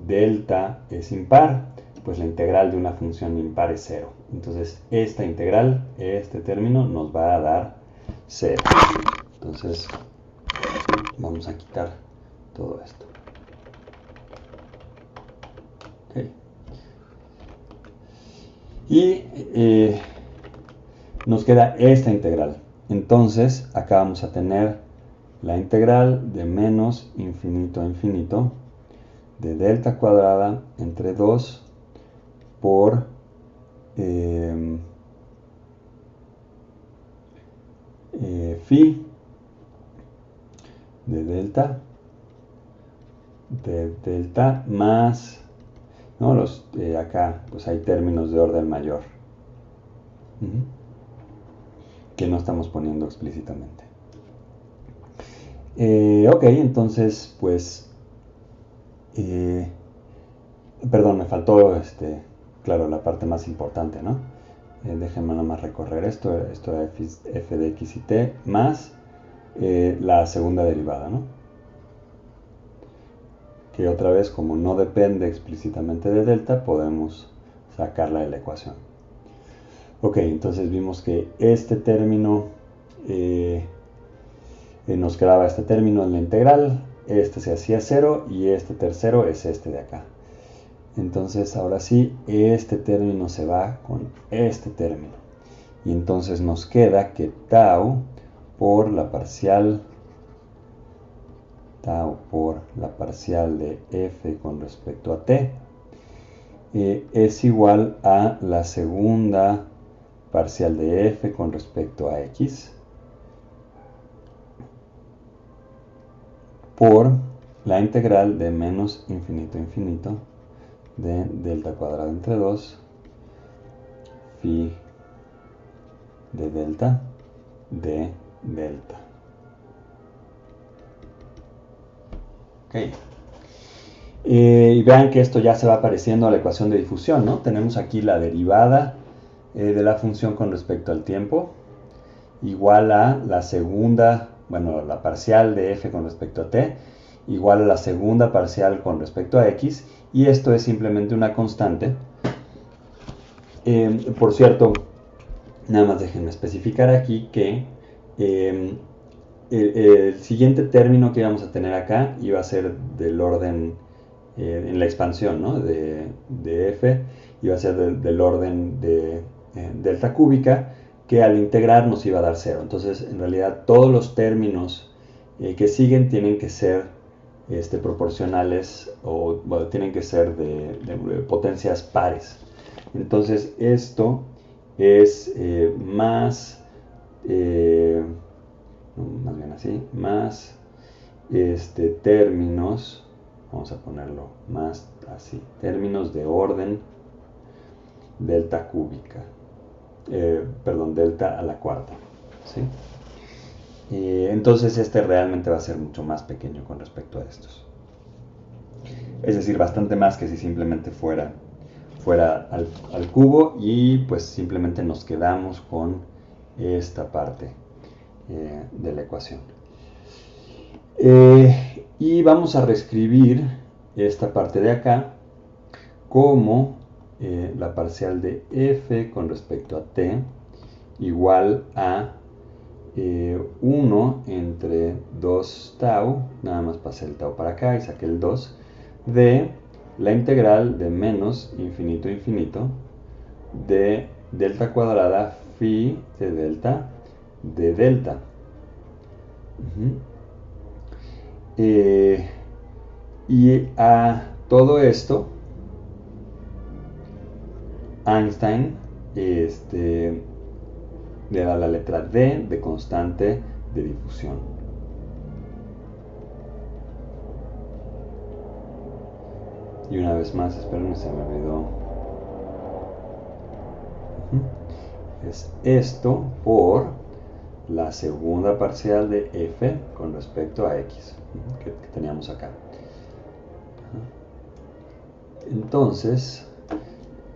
delta es impar, pues la integral de una función impar es 0. Entonces, esta integral, este término, nos va a dar 0. Entonces, vamos a quitar todo esto. Okay. Y nos queda esta integral. Entonces, acá vamos a tener la integral de menos infinito a infinito de delta cuadrada entre 2 por phi de delta más, ¿no? Acá pues hay términos de orden mayor que no estamos poniendo explícitamente. Ok, entonces pues perdón, me faltó claro, la parte más importante, ¿no? Déjenme nomás recorrer esto es f de x y t más la segunda derivada, ¿no? Que otra vez, como no depende explícitamente de delta, podemos sacarla de la ecuación. Ok, entonces vimos que este término, nos quedaba este término en la integral, este se hacía 0 y este tercero es este de acá. Entonces ahora sí, este término se va con este término. Y entonces nos queda que tau por la parcial de f con respecto a t es igual a la segunda parcial de f con respecto a x por la integral de menos infinito a infinito de delta cuadrada entre 2 phi de delta de delta. Okay. Y vean que esto ya se va pareciendo a la ecuación de difusión, ¿no? Tenemos aquí la derivada de la función con respecto al tiempo igual a la segunda, bueno, la parcial de f con respecto a t igual a la segunda parcial con respecto a x, y esto es simplemente una constante. Por cierto, nada más déjenme especificar aquí que el siguiente término que íbamos a tener acá iba a ser del orden, en la expansión, ¿no? de f, iba a ser del orden de delta cúbica, que al integrar nos iba a dar 0. Entonces, en realidad, todos los términos que siguen tienen que ser proporcionales, o bueno, tienen que ser de potencias pares. Entonces, esto es más, más bien así, más términos, vamos a ponerlo más así, términos de orden delta cúbica, perdón, delta a la cuarta, ¿sí? Entonces realmente va a ser mucho más pequeño con respecto a estos. Es decir, bastante más que si simplemente fuera al cubo, y pues simplemente nos quedamos con esta parte de la ecuación. Y vamos a reescribir esta parte de acá como la parcial de f con respecto a t igual a 1 entre 2 tau, nada más pasé el tau para acá y saqué el 2, de la integral de menos infinito a infinito de delta cuadrada phi de delta de delta. Y a todo esto, Einstein le da la letra D de constante de difusión. Y una vez más, espérenme, se me olvidó. Es esto por la segunda parcial de f con respecto a x que teníamos acá. Entonces,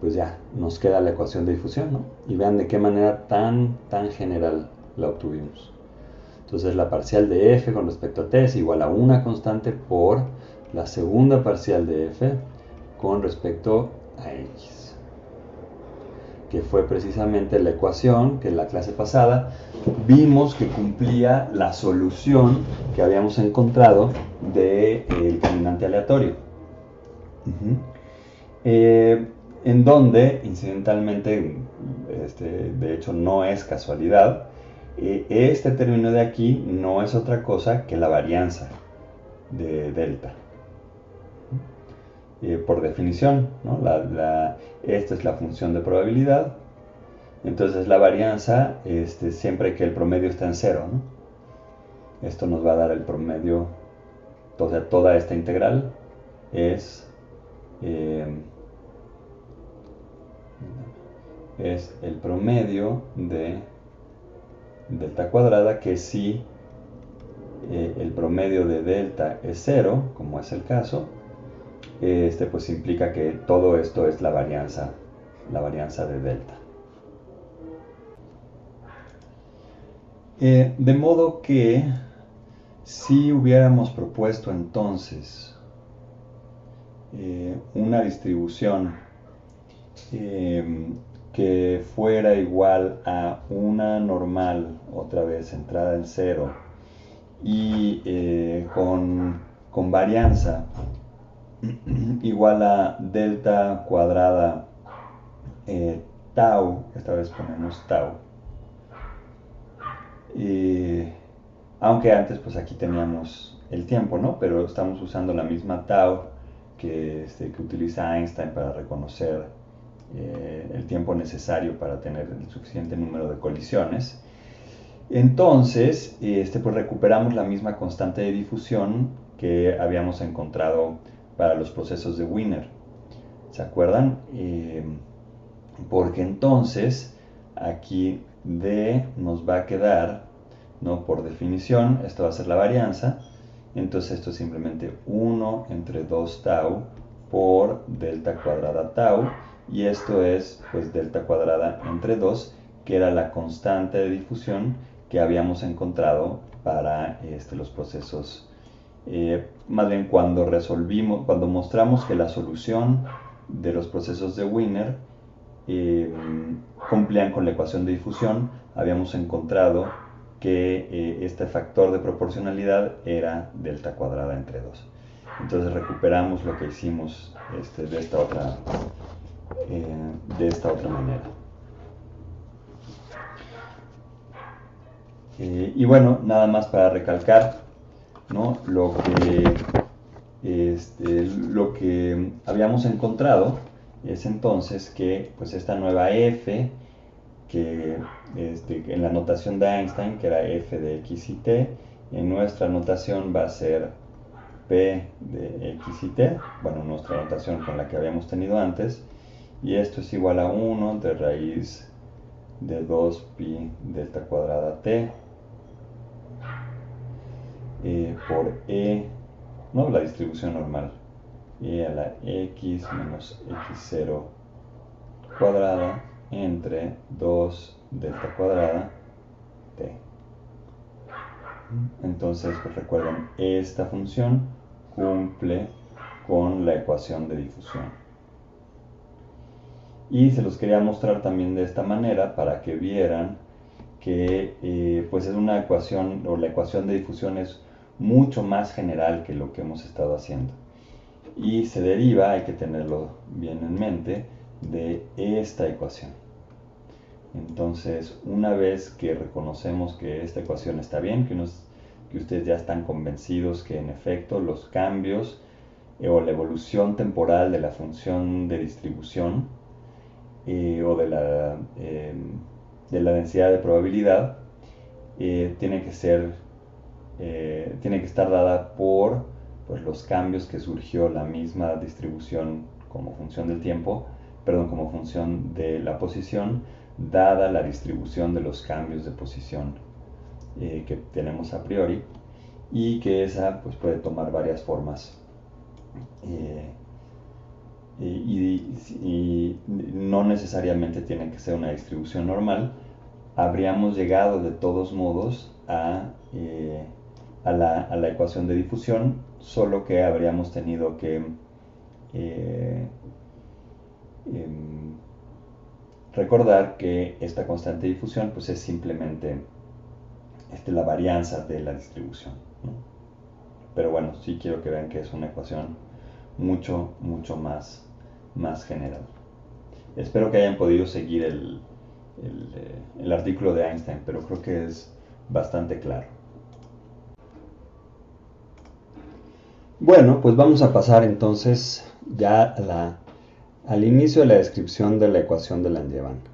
pues ya nos queda la ecuación de difusión, ¿no? Y vean de qué manera tan general la obtuvimos. Entonces la parcial de f con respecto a t es igual a una constante por la segunda parcial de f con respecto a x, que fue precisamente la ecuación que en la clase pasada vimos que cumplía la solución que habíamos encontrado del caminante aleatorio. En donde, incidentalmente, de hecho no es casualidad, este término de aquí no es otra cosa que la varianza de delta. Por definición, ¿no? Esta es la función de probabilidad. Entonces la varianza, siempre que el promedio está en 0, ¿no? Esto nos va a dar el promedio. O sea, toda esta integral es el promedio de delta cuadrada, que si el promedio de delta es 0, como es el caso, pues implica que todo esto es la varianza de delta. De modo que si hubiéramos propuesto entonces una distribución que fuera igual a una normal, otra vez centrada en 0, y con varianza igual a delta cuadrada tau, esta vez ponemos tau, aunque antes pues aquí teníamos el tiempo, ¿no? Pero estamos usando la misma tau que utiliza Einstein para reconocer el tiempo necesario para tener el suficiente número de colisiones. Entonces, pues recuperamos la misma constante de difusión que habíamos encontrado para los procesos de Wiener. ¿Se acuerdan? Porque entonces aquí D nos va a quedar, ¿no? Por definición, esto va a ser la varianza. Entonces esto es simplemente 1 entre 2 tau por delta cuadrada tau. Y esto es pues delta cuadrada entre 2, que era la constante de difusión que habíamos encontrado para los procesos. Más bien cuando mostramos que la solución de los procesos de Wiener cumplían con la ecuación de difusión, habíamos encontrado que este factor de proporcionalidad era delta cuadrada entre 2. Entonces recuperamos lo que hicimos de esta otra manera. Y bueno, nada más para recalcar, ¿no? Lo que habíamos encontrado es entonces que pues esta nueva f que en la notación de Einstein, que era f de x y t, en nuestra notación va a ser p de x y t, bueno, nuestra notación con la que habíamos tenido antes, y esto es igual a 1 de raíz de 2 pi delta cuadrada t por no, la distribución normal, a la x menos x0 cuadrada entre 2 delta cuadrada t. Entonces, pues recuerden, esta función cumple con la ecuación de difusión. Y se los quería mostrar también de esta manera para que vieran que pues es una ecuación, o la ecuación de difusión es mucho más general que lo que hemos estado haciendo. Y se deriva, hay que tenerlo bien en mente, de esta ecuación. Entonces, una vez que reconocemos que esta ecuación está bien, que ustedes ya están convencidos que en efecto los cambios o la evolución temporal de la función de distribución o de la densidad de probabilidad tiene que estar dada por pues, los cambios que surgió la misma distribución como función del tiempo, perdón, como función de la posición, dada la distribución de los cambios de posición que tenemos a priori, y que esa pues, puede tomar varias formas y no necesariamente tiene que ser una distribución normal. Habríamos llegado de todos modos a la ecuación de difusión, solo que habríamos tenido que recordar que esta constante de difusión pues, es simplemente la varianza de la distribución, ¿no? Pero bueno, sí quiero que vean que es una ecuación mucho más general. Espero que hayan podido seguir el artículo de Einstein, pero creo que es bastante claro. Bueno, pues vamos a pasar entonces ya al inicio de la descripción de la ecuación de Langevin.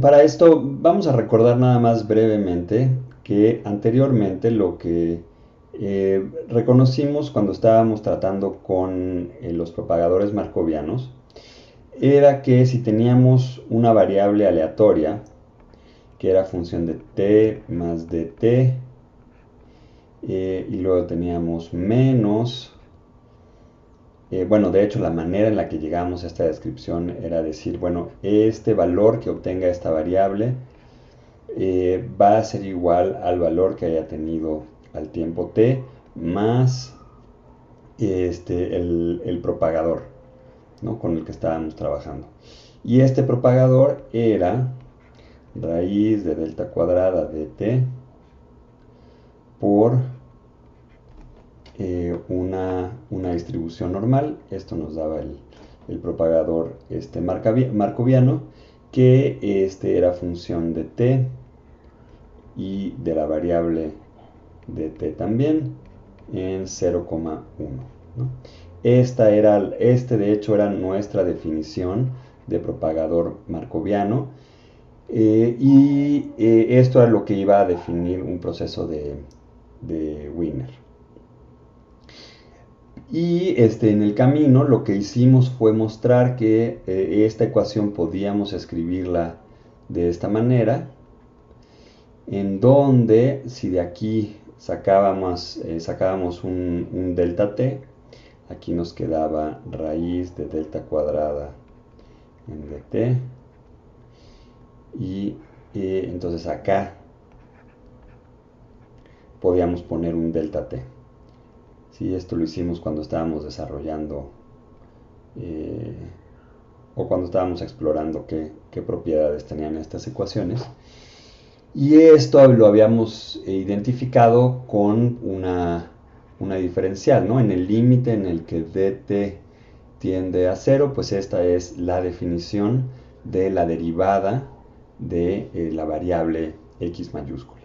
Para esto vamos a recordar nada más brevemente que anteriormente lo que reconocimos cuando estábamos tratando con los propagadores markovianos era que si teníamos una variable aleatoria que era función de t más dt y luego teníamos menos bueno, de hecho la manera en la que llegamos a esta descripción era decir, bueno, este valor que obtenga esta variable va a ser igual al valor que haya tenido al tiempo t más el propagador, ¿no? Con el que estábamos trabajando. Y este propagador era raíz de delta cuadrada de t por una distribución normal. Esto nos daba el propagador markoviano, que era función de t y de la variable de t también en 0,1, ¿no? De hecho era nuestra definición de propagador markoviano y esto era lo que iba a definir un proceso de Wiener. Y en el camino lo que hicimos fue mostrar que esta ecuación podíamos escribirla de esta manera, en donde si de aquí sacábamos un delta t, aquí nos quedaba raíz de delta cuadrada en dt, y entonces acá podíamos poner un delta t. Sí, esto lo hicimos cuando estábamos desarrollando o cuando estábamos explorando qué propiedades tenían estas ecuaciones. Y esto lo habíamos identificado con una diferencial, ¿no? En el límite en el que dt tiende a 0, pues esta es la definición de la derivada de la variable x mayúscula.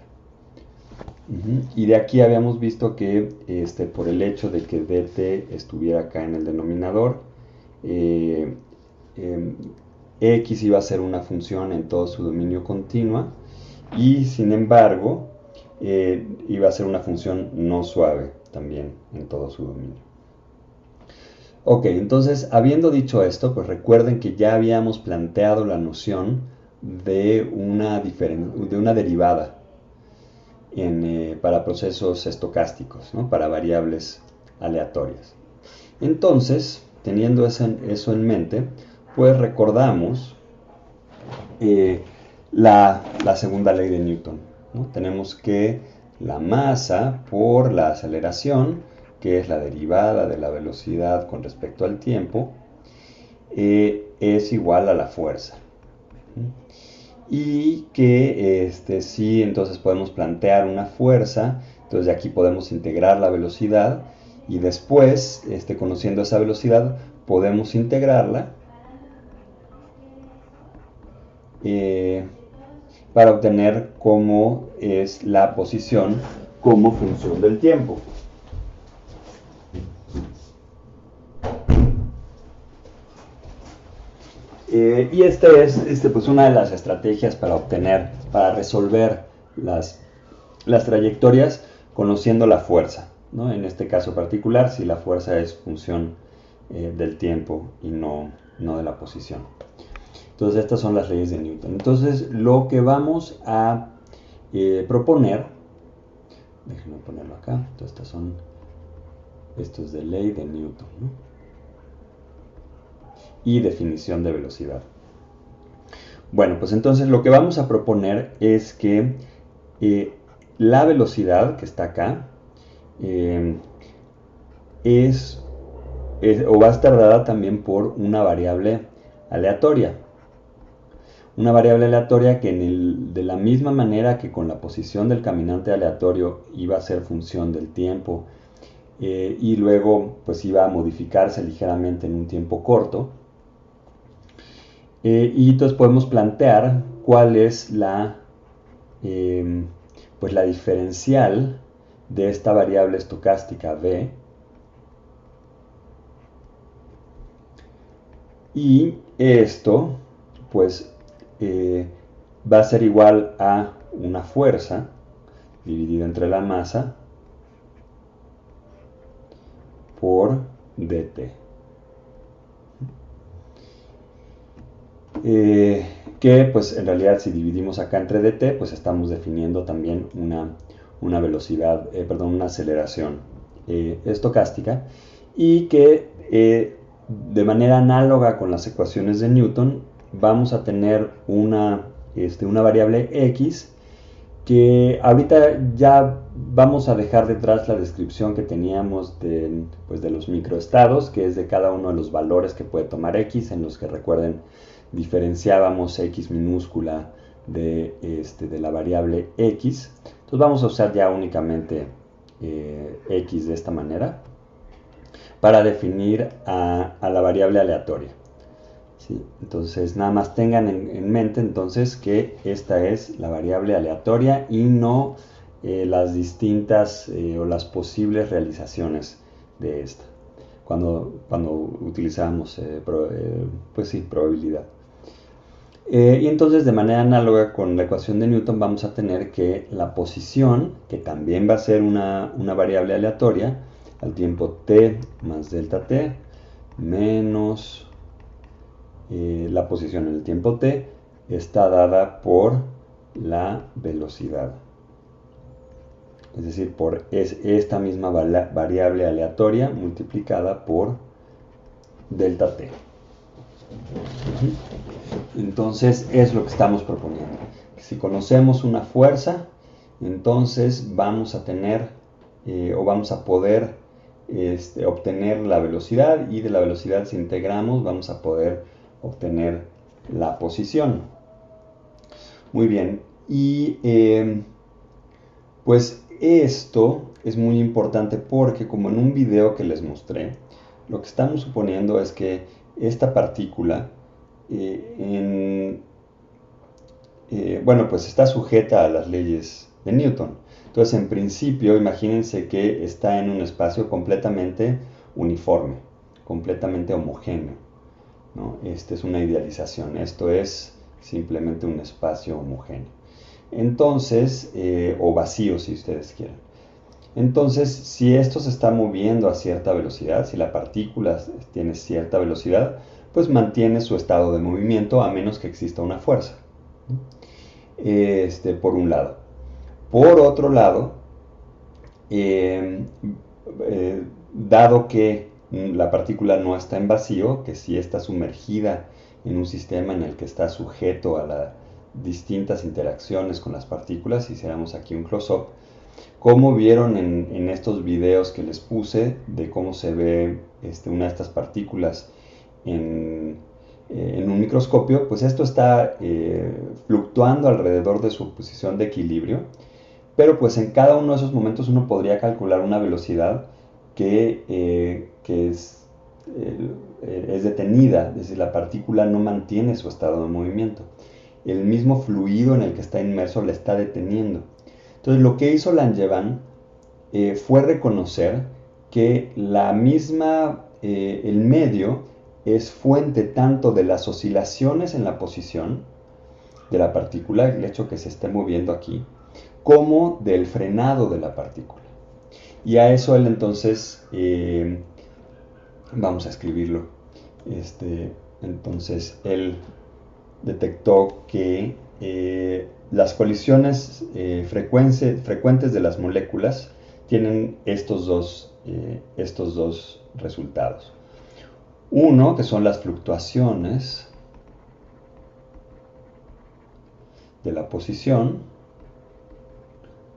Y de aquí habíamos visto que por el hecho de que dt estuviera acá en el denominador, x iba a ser una función en todo su dominio continua y sin embargo iba a ser una función no suave también en todo su dominio. Ok, entonces habiendo dicho esto, pues recuerden que ya habíamos planteado la noción de una derivada para procesos estocásticos, ¿no? Para variables aleatorias. Entonces, teniendo eso en mente, pues recordamos la segunda ley de Newton, ¿no? Tenemos que la masa por la aceleración, que es la derivada de la velocidad con respecto al tiempo, es igual a la fuerza. Y que sí, entonces podemos plantear una fuerza, entonces de aquí podemos integrar la velocidad y después, conociendo esa velocidad, podemos integrarla para obtener cómo es la posición como función del tiempo. Y esta es pues una de las estrategias para resolver las trayectorias conociendo la fuerza, ¿no? En este caso particular, si la fuerza es función del tiempo y no de la posición. Entonces estas son las leyes de Newton. Entonces lo que vamos a proponer, déjenme ponerlo acá, entonces esto es de ley de Newton, ¿no? Y definición de velocidad. Bueno, pues entonces lo que vamos a proponer es que la velocidad que está acá o va a estar dada también por una variable aleatoria. Una variable aleatoria que de la misma manera que con la posición del caminante aleatorio iba a ser función del tiempo y luego pues iba a modificarse ligeramente en un tiempo corto, y entonces podemos plantear cuál es pues la diferencial de esta variable estocástica v, y esto pues va a ser igual a una fuerza dividida entre la masa por dt. Que pues en realidad si dividimos acá entre dt, pues estamos definiendo también una velocidad, una aceleración estocástica, y que de manera análoga con las ecuaciones de Newton vamos a tener una variable x, que ahorita ya vamos a dejar detrás la descripción que teníamos de los microestados, que es de cada uno de los valores que puede tomar x, en los que recuerden diferenciábamos x minúscula de la variable x. Entonces vamos a usar ya únicamente x de esta manera para definir a la variable aleatoria. ¿Sí? Entonces nada más tengan en mente entonces que esta es la variable aleatoria y no las distintas o las posibles realizaciones de esta cuando utilizamos pues sí, probabilidad. Y entonces de manera análoga con la ecuación de Newton vamos a tener que la posición, que también va a ser una variable aleatoria, al tiempo t más delta t menos la posición en el tiempo t, está dada por la velocidad. Es decir, por esta misma variable aleatoria multiplicada por delta t. Entonces es lo que estamos proponiendo. Si conocemos una fuerza, entonces vamos a tener o vamos a poder obtener la velocidad, y de la velocidad, si integramos, vamos a poder obtener la posición. Muy bien, y pues esto es muy importante porque, como en un video que les mostré, lo que estamos suponiendo es que esta partícula bueno, pues está sujeta a las leyes de Newton. Entonces, en principio, imagínense que está en un espacio completamente uniforme, completamente homogéneo. ¿no? Esta es una idealización, esto es simplemente un espacio homogéneo. Entonces, o vacío si ustedes quieren. Entonces, si esto se está moviendo a cierta velocidad, si la partícula tiene cierta velocidad, pues mantiene su estado de movimiento a menos que exista una fuerza. Por un lado. Por otro lado, dado que la partícula no está en vacío, que sí está sumergida en un sistema en el que está sujeto a las distintas interacciones con las partículas, hiciéramos aquí un close-up, como vieron en estos videos que les puse de cómo se ve una de estas partículas en un microscopio, pues esto está fluctuando alrededor de su posición de equilibrio, pero pues en cada uno de esos momentos uno podría calcular una velocidad que es detenida, es decir, la partícula no mantiene su estado de movimiento. El mismo fluido en el que está inmerso la está deteniendo. Entonces lo que hizo Langevin fue reconocer que el medio es fuente tanto de las oscilaciones en la posición de la partícula, el hecho que se esté moviendo aquí, como del frenado de la partícula. Y a eso él entonces, vamos a escribirlo, entonces él detectó que las colisiones frecuentes de las moléculas tienen estos dos resultados. Uno, que son las fluctuaciones de la posición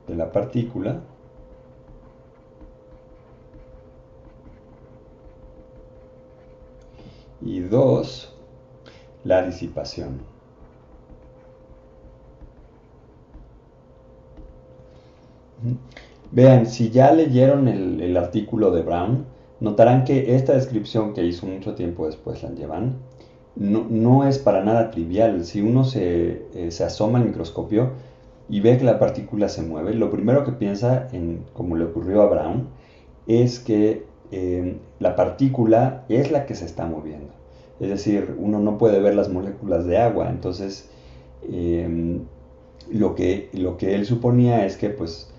de la partícula, y dos, la disipación. Vean, si ya leyeron el artículo de Brown, notarán que esta descripción que hizo mucho tiempo después Langevin no es para nada trivial. Si uno se asoma al microscopio y ve que la partícula se mueve, lo primero que piensa, como le ocurrió a Brown, es que la partícula es la que se está moviendo. Es decir, uno no puede ver las moléculas de agua, entonces lo que él suponía es que pues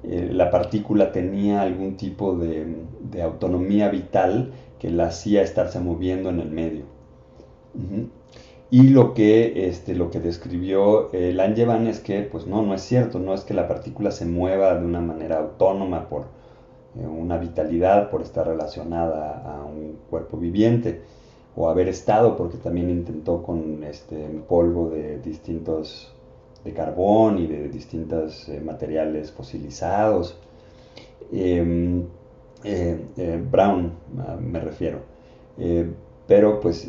la partícula tenía algún tipo de autonomía vital que la hacía estarse moviendo en el medio. Y lo que describió Langevin es que pues no es cierto, no es que la partícula se mueva de una manera autónoma por una vitalidad, por estar relacionada a un cuerpo viviente, o haber estado, porque también intentó con polvo de carbón y de distintos materiales fosilizados. Brown, me refiero. Pero pues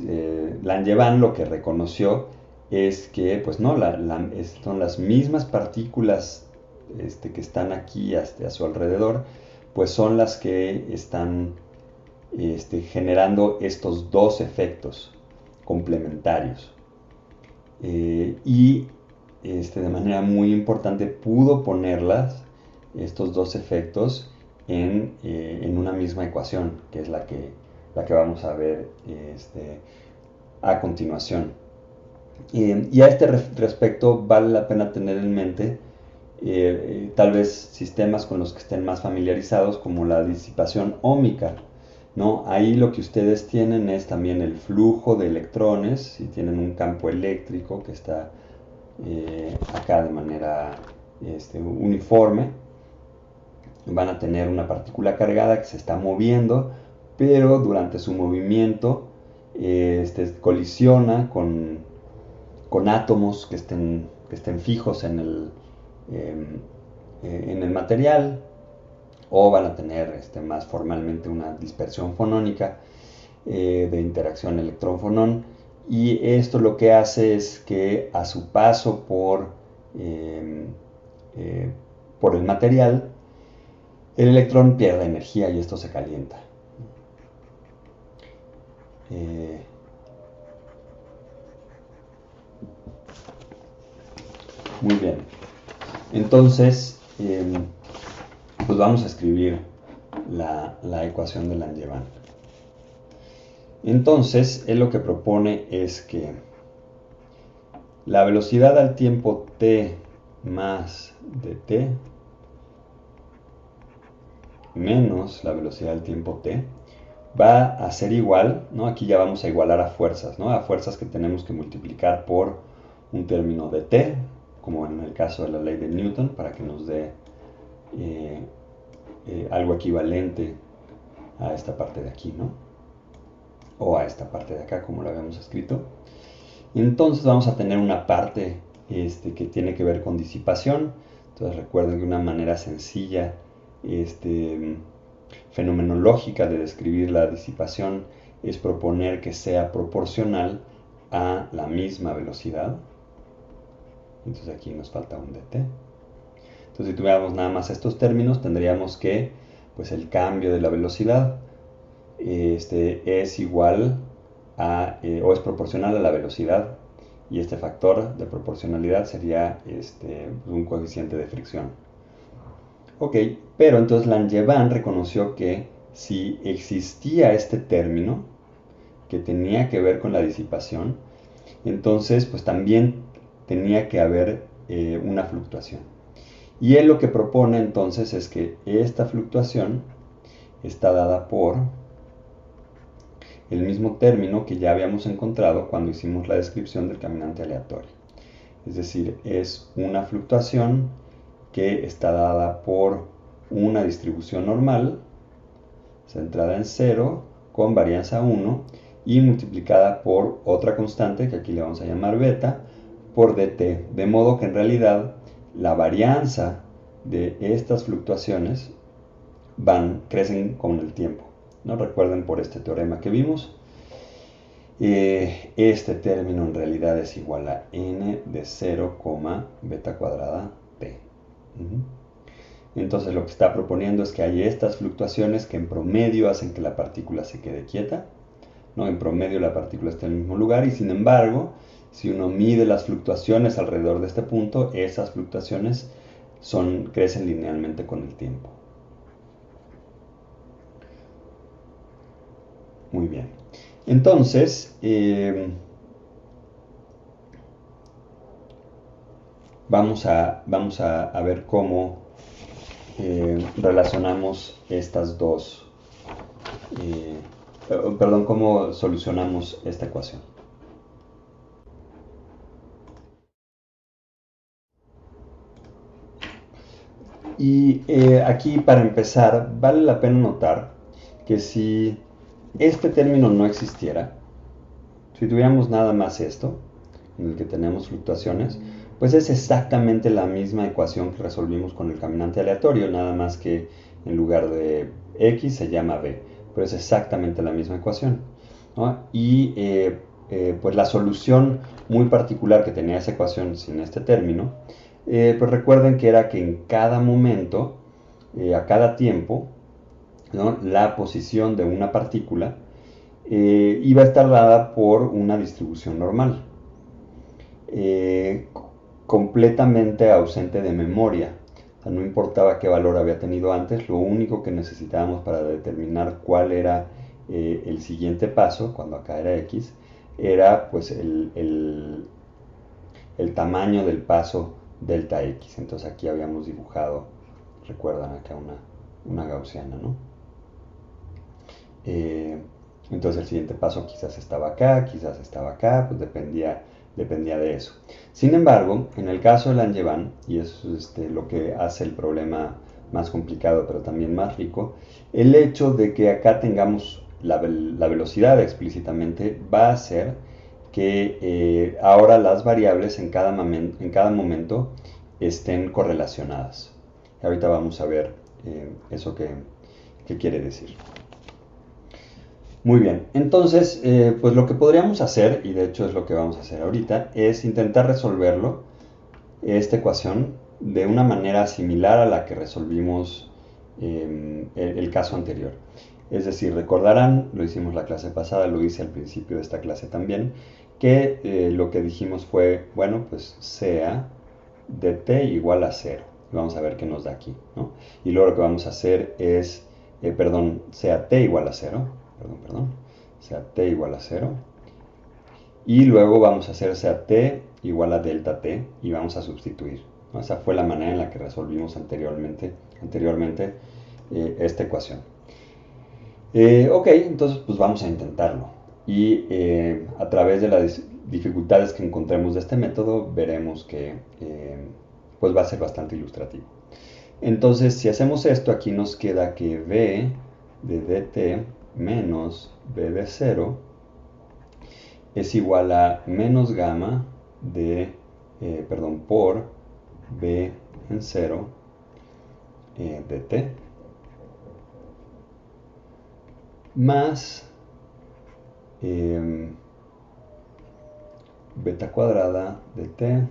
Langevin lo que reconoció es que pues no, son las mismas partículas que están aquí a su alrededor, pues son las que están generando estos dos efectos complementarios. Y de manera muy importante pudo ponerlas, estos dos efectos, en una misma ecuación, que es la que vamos a ver a continuación. Y a este respecto vale la pena tener en mente tal vez sistemas con los que estén más familiarizados, como la disipación óhmica, ¿no? Ahí lo que ustedes tienen es también el flujo de electrones, si tienen un campo eléctrico que está acá de manera uniforme, van a tener una partícula cargada que se está moviendo, pero durante su movimiento colisiona con átomos que estén fijos en el material, o van a tener más formalmente una dispersión fonónica de interacción electrón-fonón, y esto lo que hace es que a su paso por el material, el electrón pierde energía y esto se calienta. Muy bien. Entonces, pues vamos a escribir la ecuación de Langevin. Entonces, él lo que propone es que la velocidad al tiempo t más dt menos la velocidad al tiempo t va a ser igual, ¿no? Aquí ya vamos a igualar a fuerzas, ¿no? A fuerzas que tenemos que multiplicar por un término de t, como en el caso de la ley de Newton, para que nos dé algo equivalente a esta parte de aquí, ¿no? O a esta parte de acá, como lo habíamos escrito. Entonces vamos a tener una parte que tiene que ver con disipación. Entonces recuerden que una manera sencilla, fenomenológica de describir la disipación es proponer que sea proporcional a la misma velocidad. Entonces aquí nos falta un dt. Entonces si tuviéramos nada más estos términos, tendríamos que pues el cambio de la velocidad es igual a, o es proporcional a la velocidad, y este factor de proporcionalidad sería un coeficiente de fricción. Ok, pero entonces Langevin reconoció que si existía este término que tenía que ver con la disipación, entonces pues también tenía que haber una fluctuación. Y él lo que propone entonces es que esta fluctuación está dada por el mismo término que ya habíamos encontrado cuando hicimos la descripción del caminante aleatorio. Es decir, es una fluctuación que está dada por una distribución normal centrada en 0 con varianza 1 y multiplicada por otra constante que aquí le vamos a llamar beta por dt, de modo que en realidad la varianza de estas fluctuaciones crecen con el tiempo, ¿no? Recuerden por este teorema que vimos, este término en realidad es igual a n de 0, beta cuadrada t. Entonces lo que está proponiendo es que hay estas fluctuaciones que en promedio hacen que la partícula se quede quieta, ¿no? En promedio la partícula está en el mismo lugar, y sin embargo, si uno mide las fluctuaciones alrededor de este punto, esas fluctuaciones crecen linealmente con el tiempo. Muy bien. Entonces, vamos a ver cómo relacionamos estas dos, cómo solucionamos esta ecuación. Y aquí, para empezar, vale la pena notar que si este término no existiera, si tuviéramos nada más esto, en el que tenemos fluctuaciones, pues es exactamente la misma ecuación que resolvimos con el caminante aleatorio, nada más que en lugar de x se llama b, pero es exactamente la misma ecuación, ¿no? Y pues la solución muy particular que tenía esa ecuación sin este término, pues recuerden que era que en cada momento, a cada tiempo, ¿no? La posición de una partícula iba a estar dada por una distribución normal, completamente ausente de memoria. O sea, no importaba qué valor había tenido antes, lo único que necesitábamos para determinar cuál era el siguiente paso, cuando acá era x, era pues el tamaño del paso delta x. Entonces aquí habíamos dibujado, recuerdan acá una gaussiana, ¿no? Entonces el siguiente paso quizás estaba acá, pues dependía de eso. Sin embargo, en el caso de Langevin, y eso es lo que hace el problema más complicado pero también más rico, el hecho de que acá tengamos la velocidad explícitamente va a hacer que ahora las variables en cada momento estén correlacionadas. Y ahorita vamos a ver eso qué quiere decir. Muy bien, entonces, pues lo que podríamos hacer, y de hecho es lo que vamos a hacer ahorita, es intentar resolverlo, esta ecuación, de una manera similar a la que resolvimos el caso anterior. Es decir, recordarán, lo hicimos la clase pasada, lo hice al principio de esta clase también, que lo que dijimos fue, bueno, pues sea dt igual a 0. Y vamos a ver qué nos da aquí, ¿no? Y luego lo que vamos a hacer es, sea t igual a 0, sea t igual a 0. Y luego vamos a hacer sea t igual a delta t y vamos a sustituir, ¿no? Esa fue la manera en la que resolvimos anteriormente esta ecuación. Ok, entonces pues vamos a intentarlo. Y a través de las dificultades que encontremos de este método, veremos que pues va a ser bastante ilustrativo. Entonces, si hacemos esto, aquí nos queda que v de dt menos v de 0 es igual a menos gamma de, por v en 0 dt más beta cuadrada de t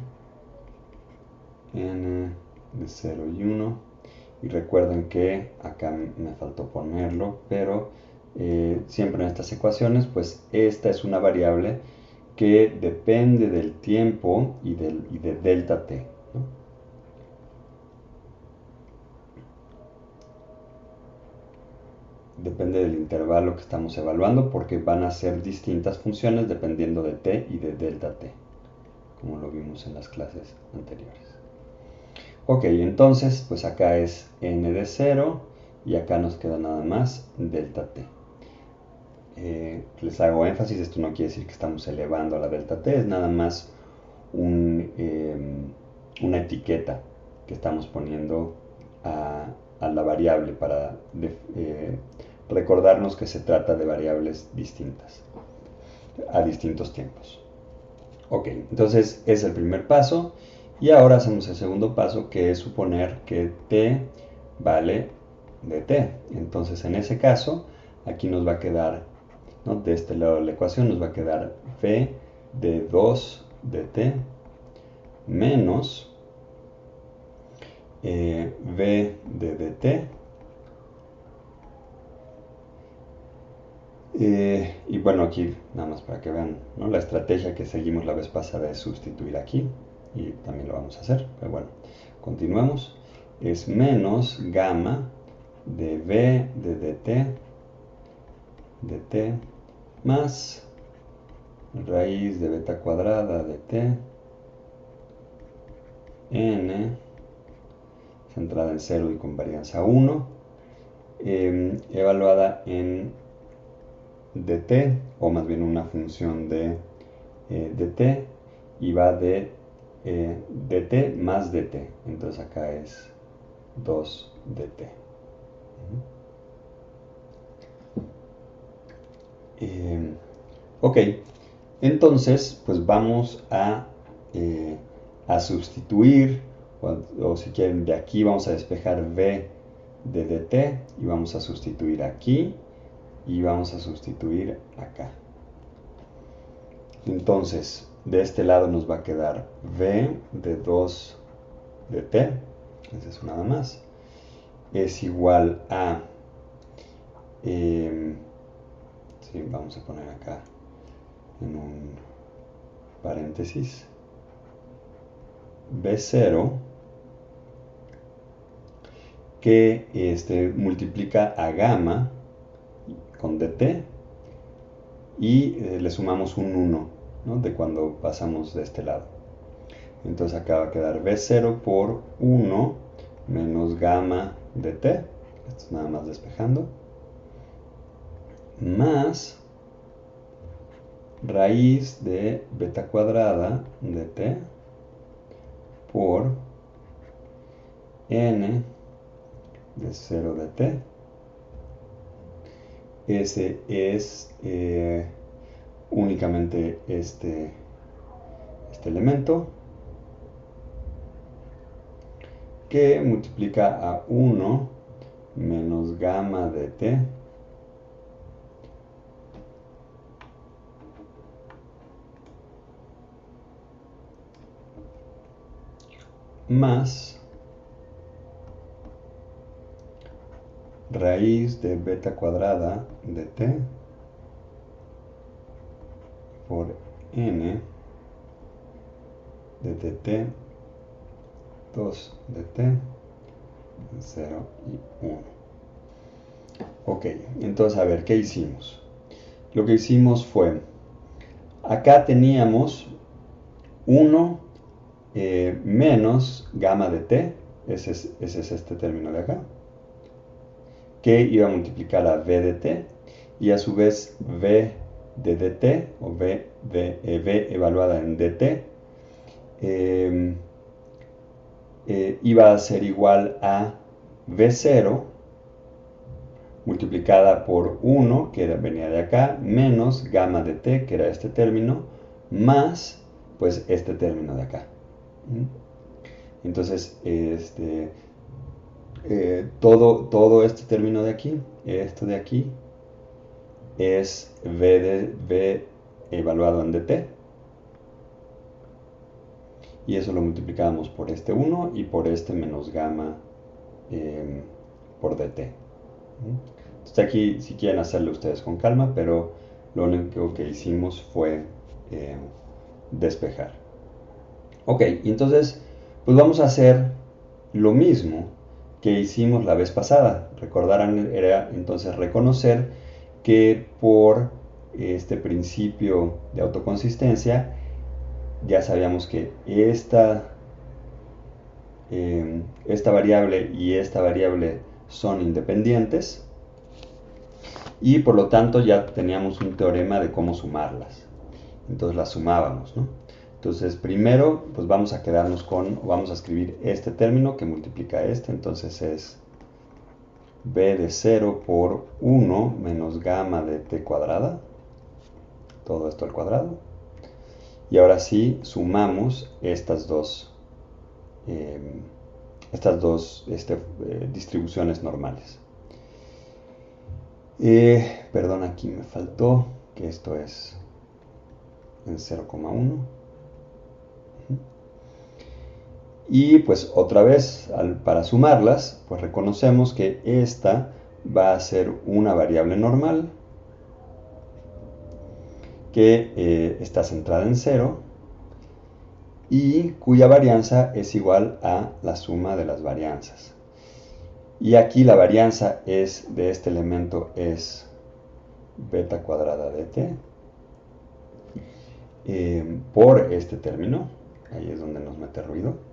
n de 0 y 1. Y recuerden que acá me faltó ponerlo, pero siempre en estas ecuaciones, pues esta es una variable que depende del tiempo y de delta t, ¿no? Depende del intervalo que estamos evaluando, porque van a ser distintas funciones dependiendo de t y de delta t, como lo vimos en las clases anteriores. Ok, entonces pues acá es n de 0 y acá nos queda nada más delta t. Les hago énfasis, esto no quiere decir que estamos elevando a la delta t, es nada más una etiqueta que estamos poniendo a la variable para recordarnos que se trata de variables distintas a distintos tiempos. Ok, entonces es el primer paso y ahora hacemos el segundo paso, que es suponer que t vale de t. Entonces en ese caso aquí nos va a quedar, ¿no?, de este lado de la ecuación nos va a quedar v de 2 de t menos v de dt. Y bueno, aquí nada más para que vean, ¿no?, la estrategia que seguimos la vez pasada es sustituir aquí y también lo vamos a hacer, pero bueno, continuemos. Es menos gamma de v de dt más raíz de beta cuadrada de t n centrada en 0 y con varianza 1, evaluada en dt, o más bien una función de dt, y va de dt más dt, entonces acá es 2 dt. Ok, entonces pues vamos a sustituir, o si quieren de aquí vamos a despejar v de dt y vamos a sustituir aquí y vamos a sustituir acá. Entonces de este lado nos va a quedar v de 2 dt, eso es nada más, es igual a sí, vamos a poner acá en un paréntesis v0 que multiplica a gamma con dt y le sumamos un 1, ¿no?, de cuando pasamos de este lado. Entonces acá va a quedar v0 por 1 menos gamma dt, esto es nada más despejando, más raíz de beta cuadrada de t por n de 0 de t. Ese es únicamente este elemento que multiplica a 1 menos gamma de t más raíz de beta cuadrada de t por n de dt 2 dt 0 y 1. Ok, entonces a ver, ¿qué hicimos? lo que hicimos fue, acá teníamos 1 menos gamma de t, ese es este término de acá, que iba a multiplicar a v de t, y a su vez v de dt, o v evaluada en dt, iba a ser igual a v0 multiplicada por 1, que venía de acá, menos gamma de t, que era este término, más pues este término de acá. Entonces, todo este término de aquí, esto de aquí, es v evaluado en dt, y eso lo multiplicamos por este 1 y por este menos gamma por dt. Entonces aquí, si quieren hacerlo ustedes con calma, pero lo único que hicimos fue despejar. Ok, entonces pues vamos a hacer lo mismo que hicimos la vez pasada. Recordarán, era entonces reconocer que por este principio de autoconsistencia ya sabíamos que esta variable y esta variable son independientes, y por lo tanto ya teníamos un teorema de cómo sumarlas. Entonces las sumábamos, ¿no? Entonces primero pues vamos a quedarnos vamos a escribir este término que multiplica este, entonces es b de 0 por 1 menos gamma de t cuadrada, todo esto al cuadrado, y ahora sí sumamos estas dos distribuciones normales. Perdón, aquí me faltó que esto es en 0,1. Y pues otra vez, para sumarlas, pues reconocemos que esta va a ser una variable normal que está centrada en 0 y cuya varianza es igual a la suma de las varianzas. Y aquí la varianza de este elemento es beta cuadrada de t por este término, ahí es donde nos mete ruido,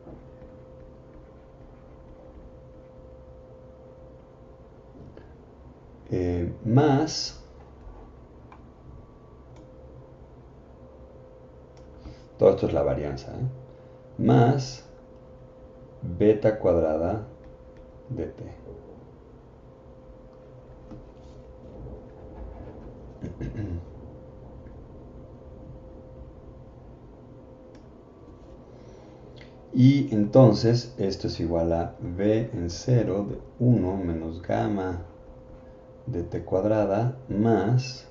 más todo esto es la varianza, más beta cuadrada de t. Y entonces esto es igual a v en 0 de 1 menos gamma de t cuadrada más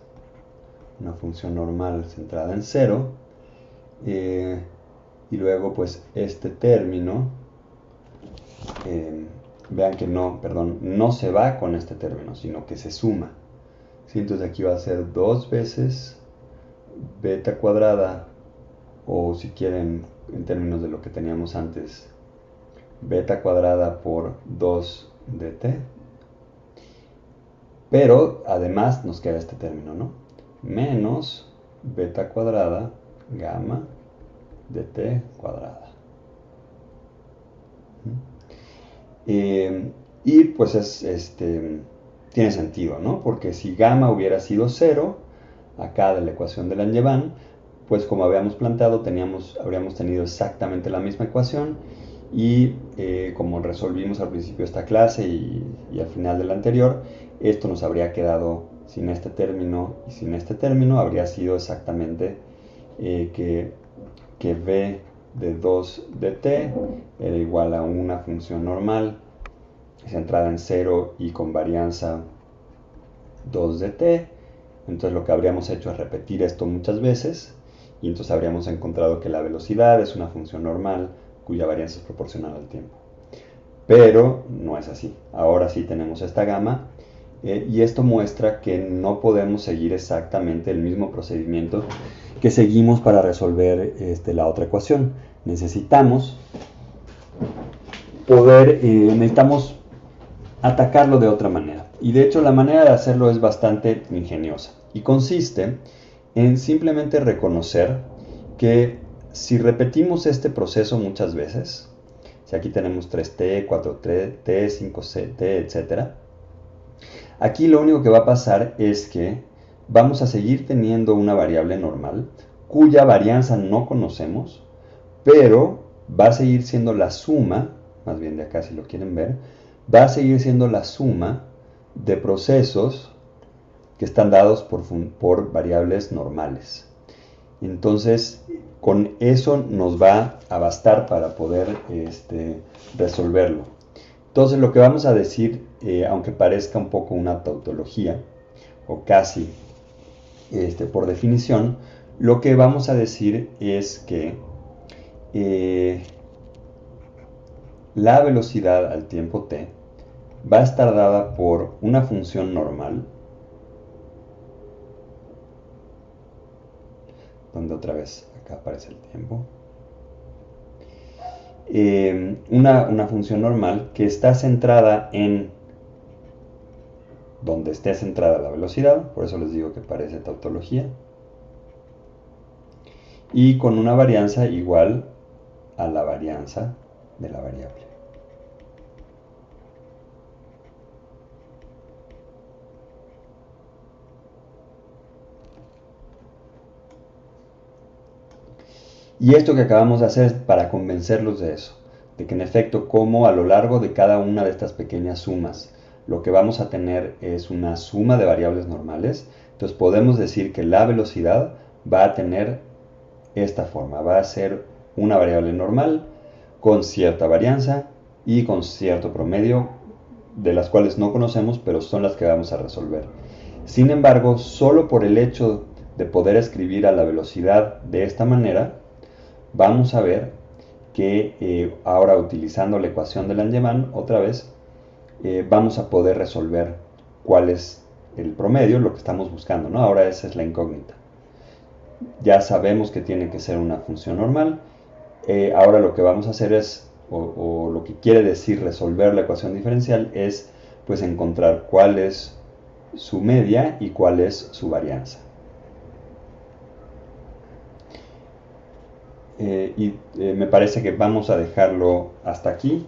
una función normal centrada en 0, y luego pues este término, vean que no se va con este término, sino que se suma. ¿Sí? Entonces aquí va a ser 2 veces beta cuadrada, o si quieren en términos de lo que teníamos antes, beta cuadrada por 2 dt, pero además nos queda este término, ¿no? Menos beta cuadrada gamma de t cuadrada. Y pues tiene sentido, ¿no? Porque si gamma hubiera sido 0, acá de la ecuación de Langevin, pues como habíamos planteado, habríamos tenido exactamente la misma ecuación, y como resolvimos al principio de esta clase y al final de la anterior, esto nos habría quedado sin este término y sin este término, habría sido exactamente que v de 2 de t era igual a una función normal centrada en 0 y con varianza 2 de t. Entonces lo que habríamos hecho es repetir esto muchas veces, y entonces habríamos encontrado que la velocidad es una función normal cuya varianza es proporcional al tiempo. Pero no es así. Ahora sí tenemos esta gamma, y esto muestra que no podemos seguir exactamente el mismo procedimiento que seguimos para resolver la otra ecuación. Necesitamos atacarlo de otra manera. Y de hecho la manera de hacerlo es bastante ingeniosa. Y consiste en simplemente reconocer que si repetimos este proceso muchas veces, si aquí tenemos 3t, 4t, 5t, etc., aquí lo único que va a pasar es que vamos a seguir teniendo una variable normal cuya varianza no conocemos, pero va a seguir siendo la suma, más bien de acá si lo quieren ver, va a seguir siendo la suma de procesos que están dados por variables normales. Entonces, con eso nos va a bastar para poder resolverlo. Entonces, lo que vamos a decir, aunque parezca un poco una tautología, o casi por definición, lo que vamos a decir es que la velocidad al tiempo t va a estar dada por una función normal, donde otra vez acá aparece el tiempo, una función normal que está centrada en donde esté centrada la velocidad, por eso les digo que parece tautología, y con una varianza igual a la varianza de la variable. Y esto que acabamos de hacer es para convencerlos de eso, de que en efecto, como a lo largo de cada una de estas pequeñas sumas, lo que vamos a tener es una suma de variables normales, entonces podemos decir que la velocidad va a tener esta forma, va a ser una variable normal con cierta varianza y con cierto promedio, de las cuales no conocemos, pero son las que vamos a resolver. Sin embargo, solo por el hecho de poder escribir a la velocidad de esta manera, vamos a ver que ahora utilizando la ecuación de Langevin, otra vez, vamos a poder resolver cuál es el promedio, lo que estamos buscando, ¿no? Ahora esa es la incógnita. Ya sabemos que tiene que ser una función normal. Ahora lo que vamos a hacer es, o lo que quiere decir resolver la ecuación diferencial, es pues encontrar cuál es su media y cuál es su varianza. Me parece que vamos a dejarlo hasta aquí.